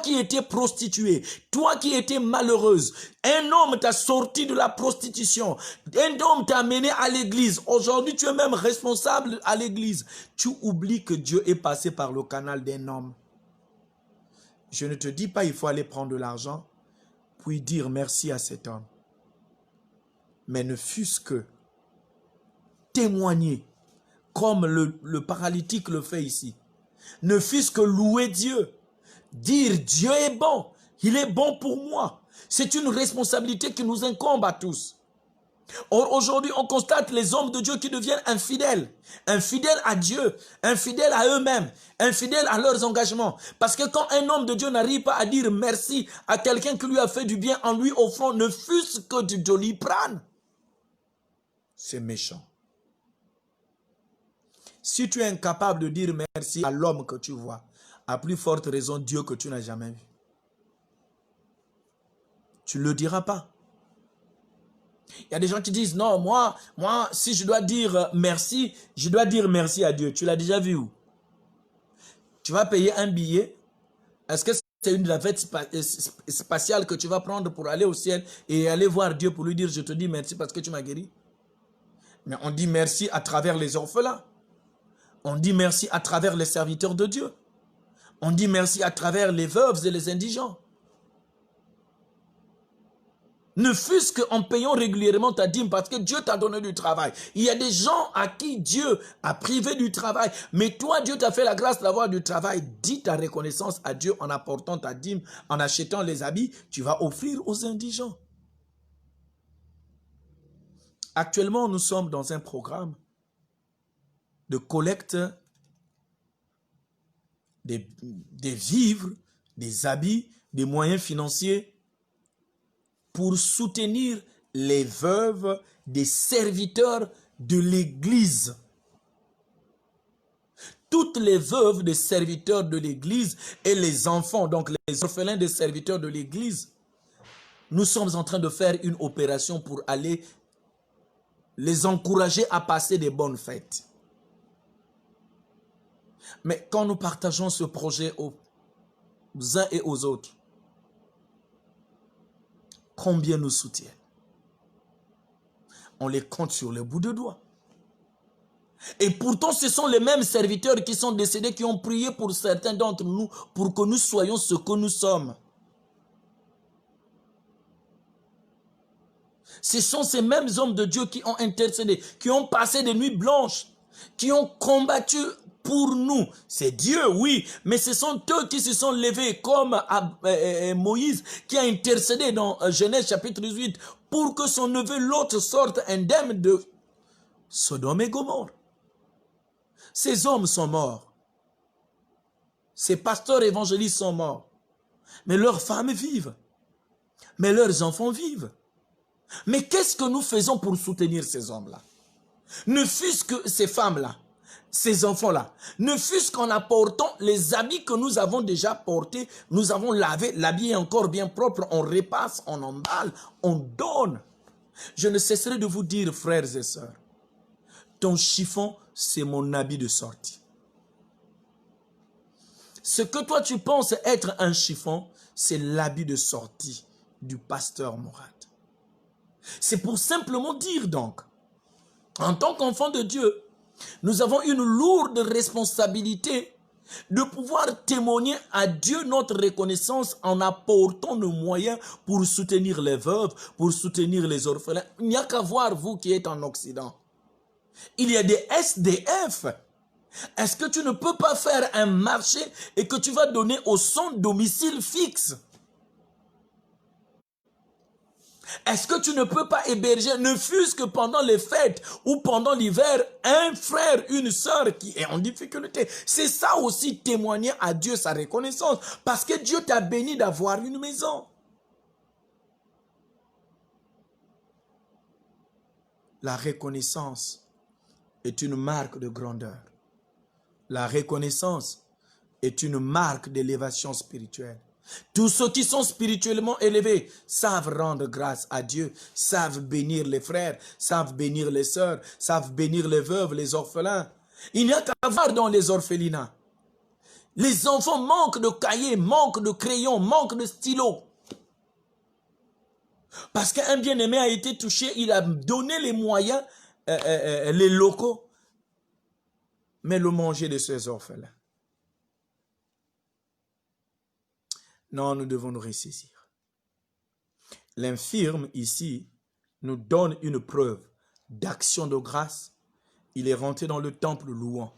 qui étais prostituée, toi qui étais malheureuse, un homme t'a sorti de la prostitution, un homme t'a amené à l'église. Aujourd'hui, tu es même responsable à l'église. Tu oublies que Dieu est passé par le canal d'un homme. Je ne te dis pas il faut aller prendre de l'argent, puis dire merci à cet homme. Mais ne fût-ce que témoigner, comme le paralytique le fait ici. Ne fût-ce que louer Dieu. Dire Dieu est bon, il est bon pour moi. C'est une responsabilité qui nous incombe à tous. Or, aujourd'hui, on constate les hommes de Dieu qui deviennent infidèles. Infidèles à Dieu, infidèles à eux-mêmes, infidèles à leurs engagements. Parce que quand un homme de Dieu n'arrive pas à dire merci à quelqu'un qui lui a fait du bien en lui offrant ne fût-ce que du Doliprane, c'est méchant. Si tu es incapable de dire merci à l'homme que tu vois, à plus forte raison Dieu que tu n'as jamais vu. Tu ne le diras pas. Il y a des gens qui disent, non, moi, si je dois dire merci, je dois dire merci à Dieu. Tu l'as déjà vu où? Tu vas payer un billet. Est-ce que c'est une navette spatiale que tu vas prendre pour aller au ciel et aller voir Dieu pour lui dire, je te dis merci parce que tu m'as guéri? Mais on dit merci à travers les orphelins. On dit merci à travers les serviteurs de Dieu. On dit merci à travers les veuves et les indigents. Ne fût-ce qu'en payant régulièrement ta dîme parce que Dieu t'a donné du travail. Il y a des gens à qui Dieu a privé du travail. Mais toi, Dieu t'a fait la grâce d'avoir du travail. Dis ta reconnaissance à Dieu en apportant ta dîme, en achetant les habits. Tu vas offrir aux indigents. Actuellement, nous sommes dans un programme de collecte des vivres, des habits, des moyens financiers pour soutenir les veuves des serviteurs de l'Église. Toutes les veuves des serviteurs de l'Église et les enfants, donc les orphelins des serviteurs de l'Église, nous sommes en train de faire une opération pour aller les encourager à passer des bonnes fêtes. Mais quand nous partageons ce projet aux uns et aux autres, combien nous soutiennent? On les compte sur le bout de doigts. Et pourtant, ce sont les mêmes serviteurs qui sont décédés, qui ont prié pour certains d'entre nous, pour que nous soyons ce que nous sommes. Ce sont ces mêmes hommes de Dieu qui ont intercédé, qui ont passé des nuits blanches, qui ont combattu pour nous. C'est Dieu, oui, mais ce sont eux qui se sont levés comme Moïse qui a intercédé dans Genèse chapitre 18 pour que son neveu Lot sorte indemne de Sodome et Gomorrhe. Ces hommes sont morts. Ces pasteurs évangélistes sont morts. Mais leurs femmes vivent. Mais leurs enfants vivent. Mais qu'est-ce que nous faisons pour soutenir ces hommes-là? Ne fût-ce que ces femmes-là, ces enfants-là, ne fût-ce qu'en apportant les habits que nous avons déjà portés, nous avons lavé, l'habit est encore bien propre, on repasse, on emballe, on donne. Je ne cesserai de vous dire, frères et sœurs, ton chiffon, c'est mon habit de sortie. Ce que toi tu penses être un chiffon, c'est l'habit de sortie du pasteur Mourad. C'est pour simplement dire donc, en tant qu'enfant de Dieu, nous avons une lourde responsabilité de pouvoir témoigner à Dieu notre reconnaissance en apportant nos moyens pour soutenir les veuves, pour soutenir les orphelins. Il n'y a qu'à voir vous qui êtes en Occident. Il y a des SDF. Est-ce que tu ne peux pas faire un marché et que tu vas donner au sans domicile fixe? Est-ce que tu ne peux pas héberger, ne fût-ce que pendant les fêtes ou pendant l'hiver, un frère, une sœur qui est en difficulté? C'est ça aussi témoigner à Dieu sa reconnaissance. Parce que Dieu t'a béni d'avoir une maison. La reconnaissance est une marque de grandeur. La reconnaissance est une marque d'élévation spirituelle. Tous ceux qui sont spirituellement élevés savent rendre grâce à Dieu, savent bénir les frères, savent bénir les sœurs, savent bénir les veuves, les orphelins. Il n'y a qu'à voir dans les orphelinats. Les enfants manquent de cahiers, manquent de crayons, manquent de stylos. Parce qu'un bien-aimé a été touché, il a donné les moyens, les locaux, mais le manger de ces orphelins. Non, nous devons nous ressaisir. L'infirme ici nous donne une preuve d'action de grâce. Il est rentré dans le temple louant.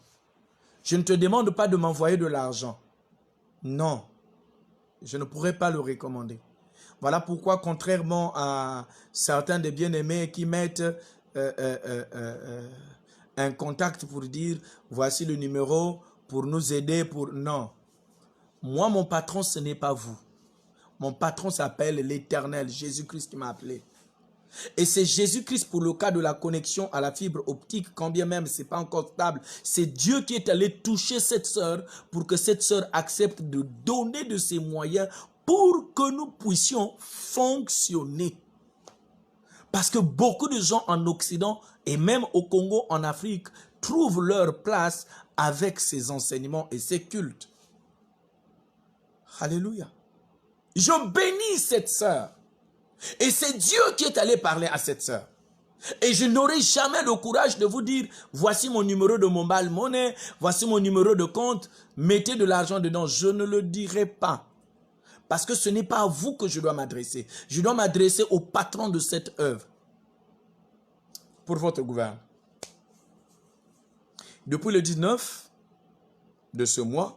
Je ne te demande pas de m'envoyer de l'argent. Non, je ne pourrais pas le recommander. Voilà pourquoi, contrairement à certains des bien-aimés qui mettent un contact pour dire voici le numéro pour nous aider, pour... Non. Moi, mon patron, ce n'est pas vous. Mon patron s'appelle l'Éternel, Jésus-Christ qui m'a appelé. Et c'est Jésus-Christ pour le cas de la connexion à la fibre optique, quand bien même ce n'est pas encore stable. C'est Dieu qui est allé toucher cette sœur pour que cette sœur accepte de donner de ses moyens pour que nous puissions fonctionner. Parce que beaucoup de gens en Occident et même au Congo, en Afrique, trouvent leur place avec ces enseignements et ces cultes. Alléluia. Je bénis cette sœur. Et c'est Dieu qui est allé parler à cette sœur. Et je n'aurai jamais le courage de vous dire, voici mon numéro de mobile money, voici mon numéro de compte, mettez de l'argent dedans. Je ne le dirai pas. Parce que ce n'est pas à vous que je dois m'adresser. Je dois m'adresser au patron de cette œuvre. Pour votre gouvernement. Depuis le 19 de ce mois,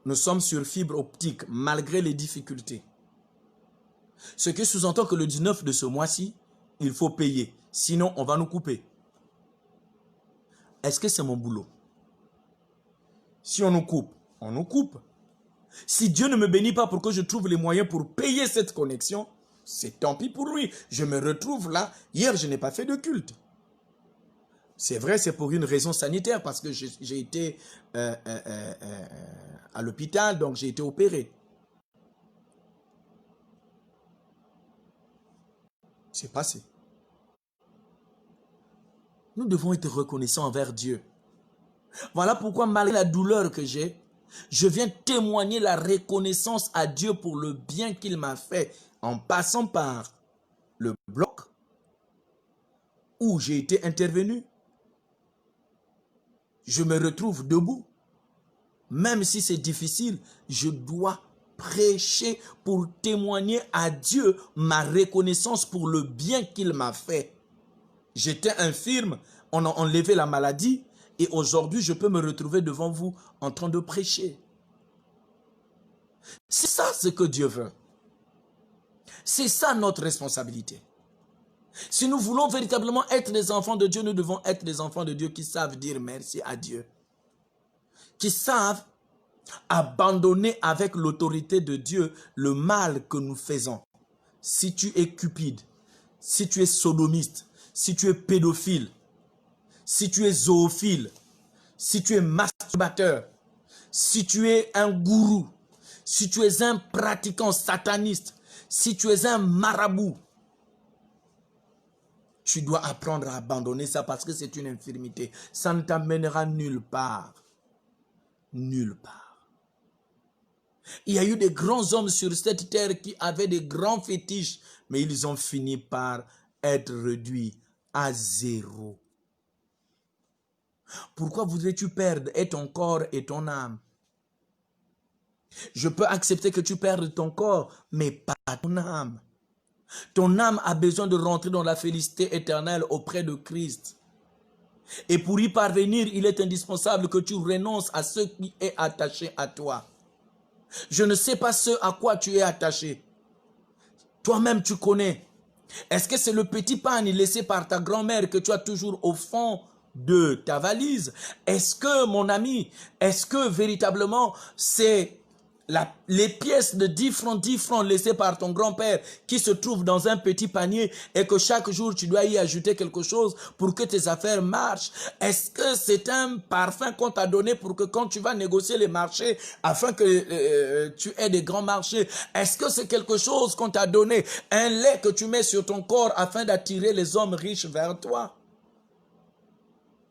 nous sommes sur fibre optique malgré les difficultés. Ce qui sous-entend que le 19 de ce mois-ci, il faut payer. Sinon, on va nous couper. Est-ce que c'est mon boulot? Si on nous coupe, on nous coupe. Si Dieu ne me bénit pas pour que je trouve les moyens pour payer cette connexion, c'est tant pis pour lui. Je me retrouve là. Hier, je n'ai pas fait de culte. C'est vrai, c'est pour une raison sanitaire, parce que j'ai été à l'hôpital, donc j'ai été opéré. C'est passé. Nous devons être reconnaissants envers Dieu. Voilà pourquoi, malgré la douleur que j'ai, je viens témoigner la reconnaissance à Dieu pour le bien qu'il m'a fait en passant par le bloc où j'ai été intervenu. Je me retrouve debout. Même si c'est difficile, je dois prêcher pour témoigner à Dieu ma reconnaissance pour le bien qu'il m'a fait. J'étais infirme, on a enlevé la maladie et aujourd'hui je peux me retrouver devant vous en train de prêcher. C'est ça ce que Dieu veut. C'est ça notre responsabilité. Si nous voulons véritablement être des enfants de Dieu, nous devons être des enfants de Dieu qui savent dire merci à Dieu. Qui savent abandonner avec l'autorité de Dieu le mal que nous faisons. Si tu es cupide, si tu es sodomiste, si tu es pédophile, si tu es zoophile, si tu es masturbateur, si tu es un gourou, si tu es un pratiquant sataniste, si tu es un marabout, tu dois apprendre à abandonner ça parce que c'est une infirmité. Ça ne t'amènera nulle part. Nulle part. Il y a eu des grands hommes sur cette terre qui avaient des grands fétiches, mais ils ont fini par être réduits à zéro. Pourquoi voudrais-tu perdre et ton corps et ton âme? Je peux accepter que tu perdes ton corps, mais pas ton âme. Ton âme a besoin de rentrer dans la félicité éternelle auprès de Christ. Et pour y parvenir, il est indispensable que tu renonces à ce qui est attaché à toi. Je ne sais pas ce à quoi tu es attaché. Toi-même, tu connais. Est-ce que c'est le petit pain laissé par ta grand-mère que tu as toujours au fond de ta valise? Est-ce que, mon ami, est-ce que véritablement c'est les pièces de 10 francs laissées par ton grand-père qui se trouvent dans un petit panier et que chaque jour tu dois y ajouter quelque chose pour que tes affaires marchent? Est-ce que c'est un parfum qu'on t'a donné pour que quand tu vas négocier les marchés, afin que tu aies des grands marchés? Est-ce que c'est quelque chose qu'on t'a donné, un lait que tu mets sur ton corps afin d'attirer les hommes riches vers toi?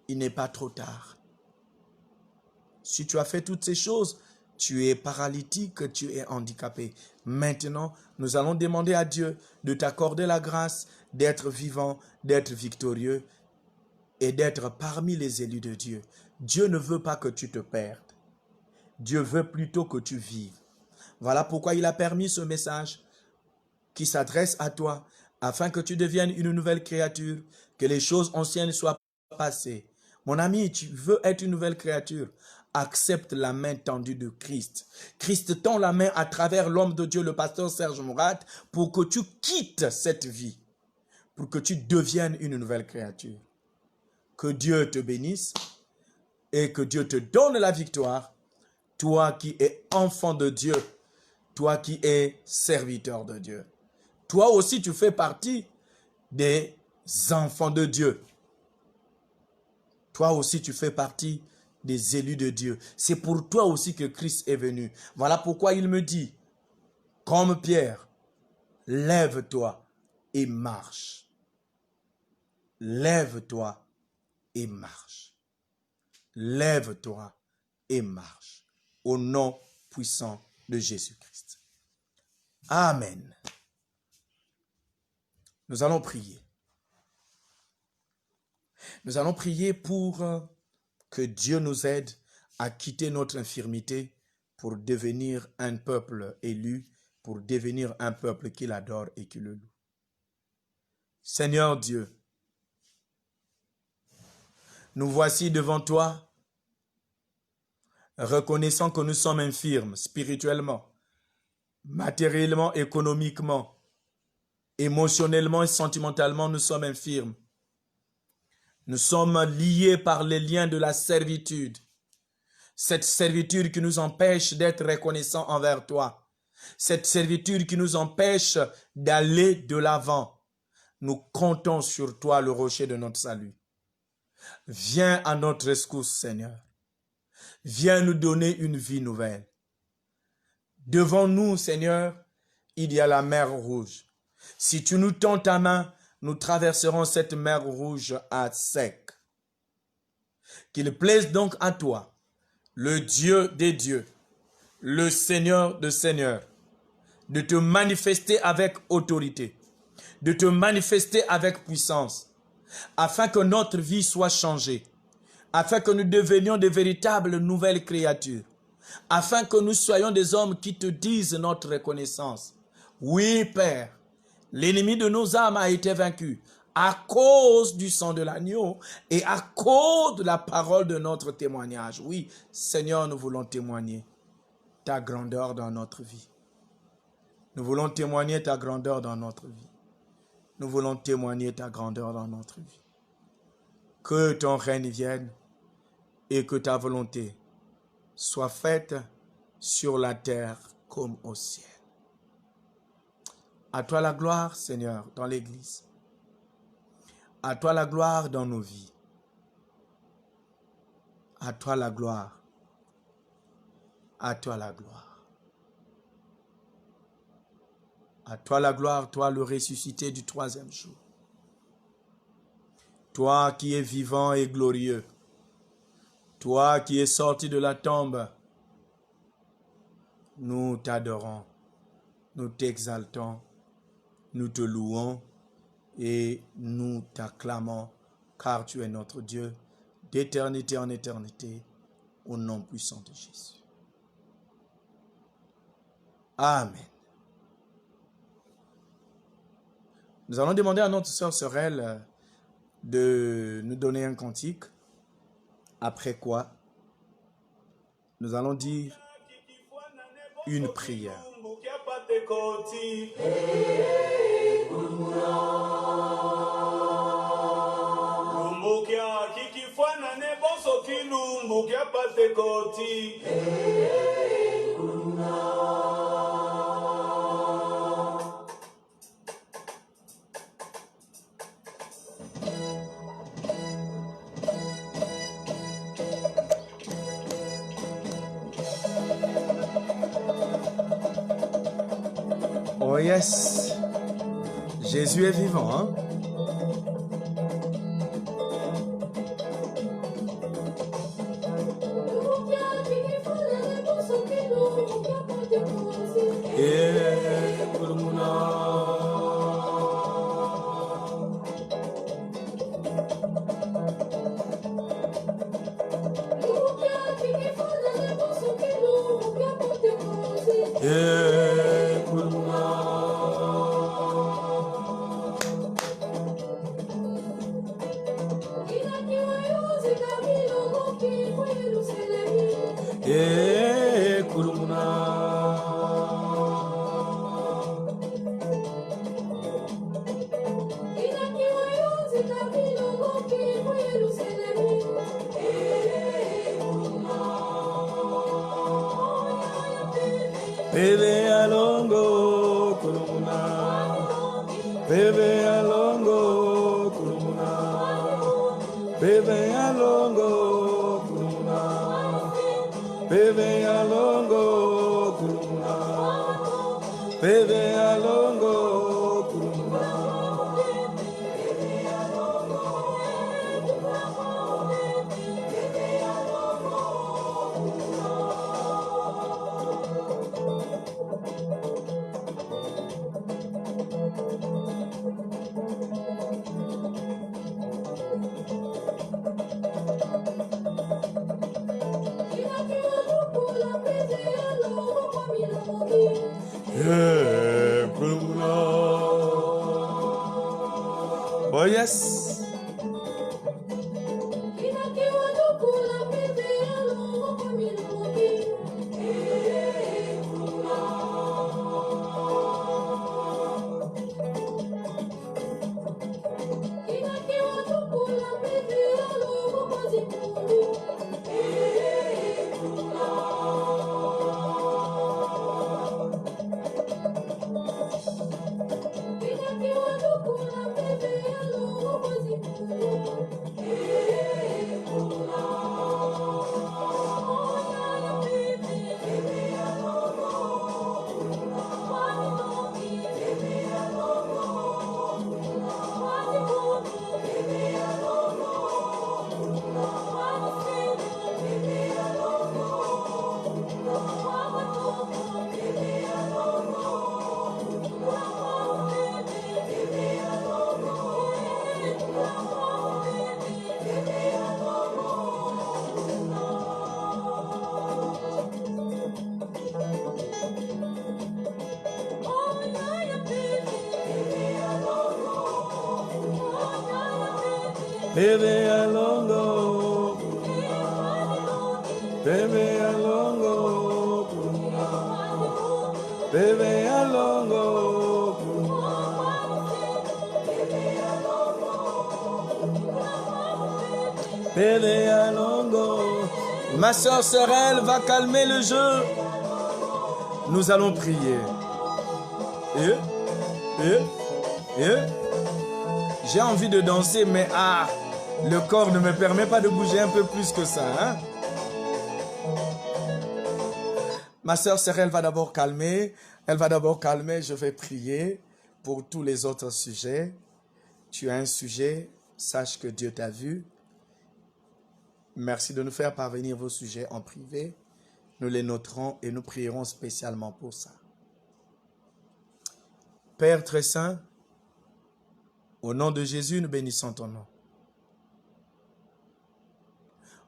Il n'est pas trop tard. Si tu as fait toutes ces choses, tu es paralytique, tu es handicapé. Maintenant, nous allons demander à Dieu de t'accorder la grâce d'être vivant, d'être victorieux et d'être parmi les élus de Dieu. Dieu ne veut pas que tu te perdes. Dieu veut plutôt que tu vives. Voilà pourquoi il a permis ce message qui s'adresse à toi, afin que tu deviennes une nouvelle créature, que les choses anciennes soient passées. Mon ami, tu veux être une nouvelle créature, accepte la main tendue de Christ. Christ tend la main à travers l'homme de Dieu, le pasteur Serge Mourad, pour que tu quittes cette vie, pour que tu deviennes une nouvelle créature. Que Dieu te bénisse et que Dieu te donne la victoire, toi qui es enfant de Dieu, toi qui es serviteur de Dieu. Toi aussi, tu fais partie des enfants de Dieu. Toi aussi, tu fais partie des élus de Dieu. C'est pour toi aussi que Christ est venu. Voilà pourquoi il me dit, comme Pierre, lève-toi et marche. Lève-toi et marche. Lève-toi et marche. Au nom puissant de Jésus-Christ. Amen. Nous allons prier. Nous allons prier pour que Dieu nous aide à quitter notre infirmité pour devenir un peuple élu, pour devenir un peuple qui l'adore et qui le loue. Seigneur Dieu, nous voici devant toi, reconnaissant que nous sommes infirmes spirituellement, matériellement, économiquement, émotionnellement et sentimentalement, nous sommes infirmes. Nous sommes liés par les liens de la servitude. Cette servitude qui nous empêche d'être reconnaissants envers toi. Cette servitude qui nous empêche d'aller de l'avant. Nous comptons sur toi, le rocher de notre salut. Viens à notre rescousse, Seigneur. Viens nous donner une vie nouvelle. Devant nous, Seigneur, il y a la mer Rouge. Si tu nous tends ta main, nous traverserons cette mer Rouge à sec. Qu'il plaise donc à toi, le Dieu des dieux, le Seigneur des seigneurs, de te manifester avec autorité, de te manifester avec puissance, afin que notre vie soit changée, afin que nous devenions de véritables nouvelles créatures, afin que nous soyons des hommes qui te disent notre reconnaissance. Oui, Père, l'ennemi de nos âmes a été vaincu à cause du sang de l'agneau et à cause de la parole de notre témoignage. Oui, Seigneur, nous voulons témoigner ta grandeur dans notre vie. Nous voulons témoigner ta grandeur dans notre vie. Nous voulons témoigner ta grandeur dans notre vie. Que ton règne vienne et que ta volonté soit faite sur la terre comme au ciel. À toi la gloire, Seigneur, dans l'Église. À toi la gloire dans nos vies. À toi la gloire. À toi la gloire. À toi la gloire, toi le ressuscité du troisième jour. Toi qui es vivant et glorieux. Toi qui es sorti de la tombe. Nous t'adorons. Nous t'exaltons. Nous te louons et nous t'acclamons car tu es notre Dieu d'éternité en éternité au nom puissant de Jésus. Amen. Nous allons demander à notre sœur Sorel de nous donner un cantique, après quoi nous allons dire une prière. Lumbukia kikifwana ne boso kilumbukia pate koti. Oh yes, Jésus est vivant, hein? Bebe alongo kulumuna, bebe alongo kulumuna, bebe alongo kulumuna, bebe alongo kulumuna, bebe alongo kulumuna. Oh yes. Bebe alongo, bebe alongo, bebe alongo, bebe alongo. Ma soeur Sorel va calmer le jeu. Nous allons prier. J'ai envie de danser, mais le corps ne me permet pas de bouger un peu plus que ça. Hein? Ma soeur Sorel va d'abord calmer. Elle va d'abord calmer. Je vais prier pour tous les autres sujets. Tu as un sujet, sache que Dieu t'a vu. Merci de nous faire parvenir vos sujets en privé. Nous les noterons et nous prierons spécialement pour ça. Père très saint, au nom de Jésus, nous bénissons ton nom.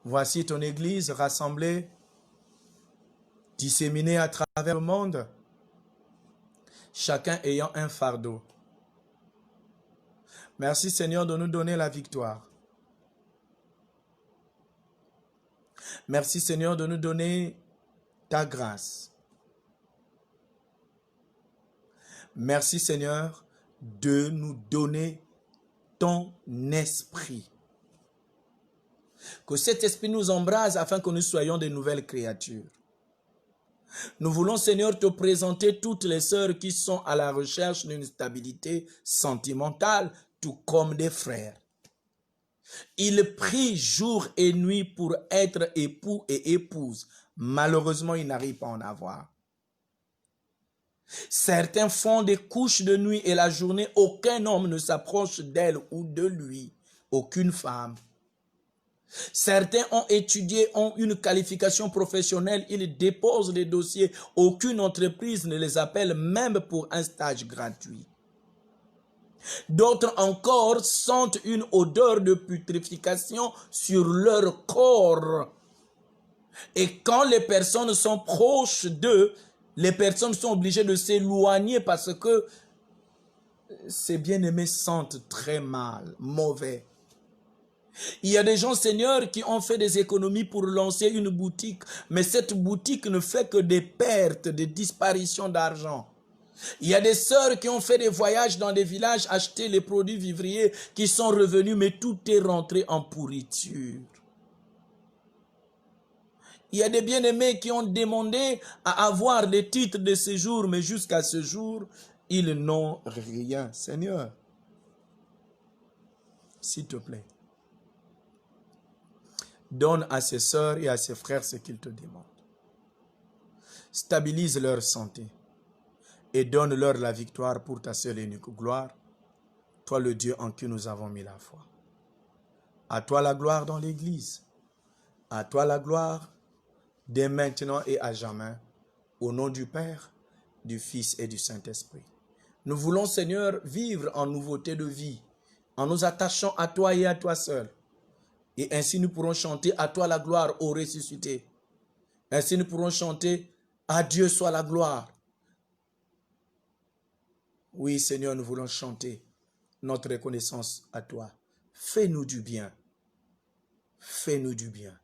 Voici ton Église rassemblée, disséminée à travers le monde, chacun ayant un fardeau. Merci Seigneur de nous donner la victoire. Merci Seigneur de nous donner ta grâce. Merci Seigneur de nous donner ton esprit. Que cet esprit nous embrase afin que nous soyons de nouvelles créatures. Nous voulons, Seigneur, te présenter toutes les sœurs qui sont à la recherche d'une stabilité sentimentale, tout comme des frères. Ils prient jour et nuit pour être époux et épouses. Malheureusement, ils n'arrivent pas à en avoir. Certains font des couches de nuit et la journée, aucun homme ne s'approche d'elle ou de lui, aucune femme. Certains ont étudié, ont une qualification professionnelle, ils déposent des dossiers, aucune entreprise ne les appelle même pour un stage gratuit. D'autres encore sentent une odeur de putréfaction sur leur corps. Et quand les personnes sont proches d'eux, les personnes sont obligées de s'éloigner parce que ces bien-aimés sentent très mal, mauvais. Il y a des gens, Seigneur, qui ont fait des économies pour lancer une boutique, mais cette boutique ne fait que des pertes, des disparitions d'argent. Il y a des sœurs qui ont fait des voyages dans des villages, acheté les produits vivriers, qui sont revenus, mais tout est rentré en pourriture. Il y a des bien-aimés qui ont demandé à avoir des titres de séjour, mais jusqu'à ce jour, ils n'ont rien. Seigneur, s'il te plaît, donne à ses sœurs et à ses frères ce qu'ils te demandent. Stabilise leur santé et donne-leur la victoire pour ta seule et unique gloire, toi le Dieu en qui nous avons mis la foi. À toi la gloire dans l'Église, à toi la gloire dès maintenant et à jamais, au nom du Père, du Fils et du Saint-Esprit. Nous voulons, Seigneur, vivre en nouveauté de vie, en nous attachant à toi et à toi seul. Et ainsi nous pourrons chanter à toi la gloire, ô ressuscité. Ainsi nous pourrons chanter à Dieu soit la gloire. Oui, Seigneur, nous voulons chanter notre reconnaissance à toi. Fais-nous du bien. Fais-nous du bien.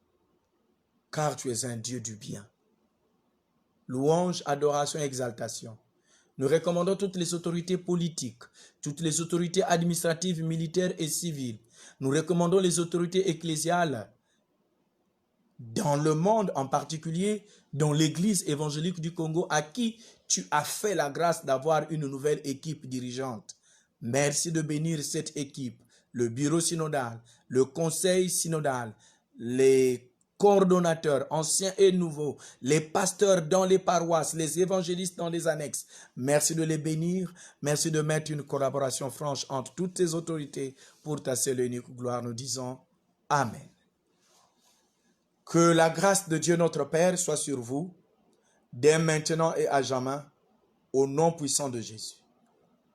Car tu es un Dieu du bien. Louange, adoration et exaltation. Nous recommandons toutes les autorités politiques, toutes les autorités administratives, militaires et civiles. Nous recommandons les autorités ecclésiales dans le monde, en particulier dans l'Église évangélique du Congo, à qui tu as fait la grâce d'avoir une nouvelle équipe dirigeante. Merci de bénir cette équipe, le bureau synodal, le conseil synodal, les coordonnateurs, anciens et nouveaux, les pasteurs dans les paroisses, les évangélistes dans les annexes. Merci de les bénir. Merci de mettre une collaboration franche entre toutes ces autorités pour ta seule et unique gloire. Nous disons Amen. Que la grâce de Dieu notre Père soit sur vous, dès maintenant et à jamais, au nom puissant de Jésus.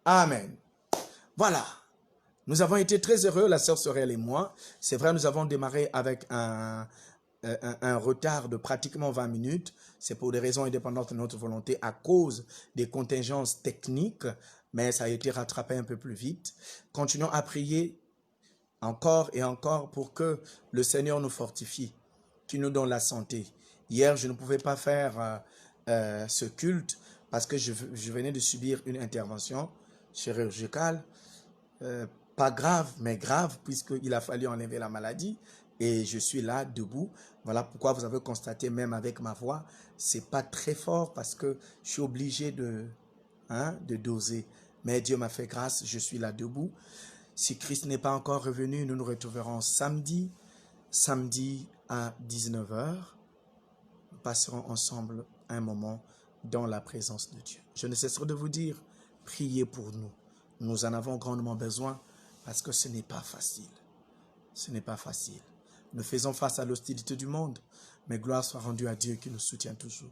Amen. Voilà. Nous avons été très heureux, la sœur Sorel et moi. C'est vrai, nous avons démarré avec un retard de pratiquement 20 minutes. C'est pour des raisons indépendantes de notre volonté à cause des contingences techniques, mais ça a été rattrapé un peu plus vite. Continuons à prier encore et encore pour que le Seigneur nous fortifie, qu'il nous donne la santé. Hier, je ne pouvais pas faire ce culte parce que je venais de subir une intervention chirurgicale. Pas grave, mais grave, puisqu'il a fallu enlever la maladie. Et je suis là, debout. Voilà pourquoi vous avez constaté, même avec ma voix, c'est pas très fort parce que je suis obligé de doser. Mais Dieu m'a fait grâce, je suis là, debout. Si Christ n'est pas encore revenu, nous nous retrouverons samedi à 19 h. Nous passerons ensemble un moment dans la présence de Dieu. Je ne cesserai de vous dire, priez pour nous. Nous en avons grandement besoin parce que ce n'est pas facile. Ce n'est pas facile. Nous faisons face à l'hostilité du monde, mais gloire soit rendue à Dieu qui nous soutient toujours.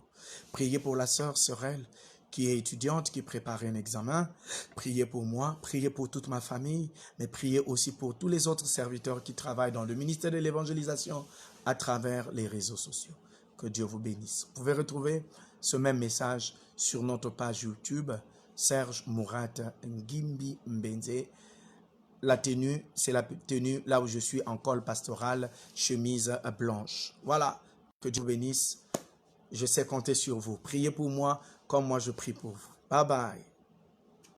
Priez pour la sœur Sorel, qui est étudiante, qui prépare un examen. Priez pour moi, priez pour toute ma famille, mais priez aussi pour tous les autres serviteurs qui travaillent dans le ministère de l'évangélisation à travers les réseaux sociaux. Que Dieu vous bénisse. Vous pouvez retrouver ce même message sur notre page YouTube, Serge Mourat Ngimbi Mbenze. La tenue, c'est la tenue là où je suis en col pastoral, chemise blanche. Voilà, que Dieu vous bénisse. Je sais compter sur vous. Priez pour moi comme moi je prie pour vous. Bye bye.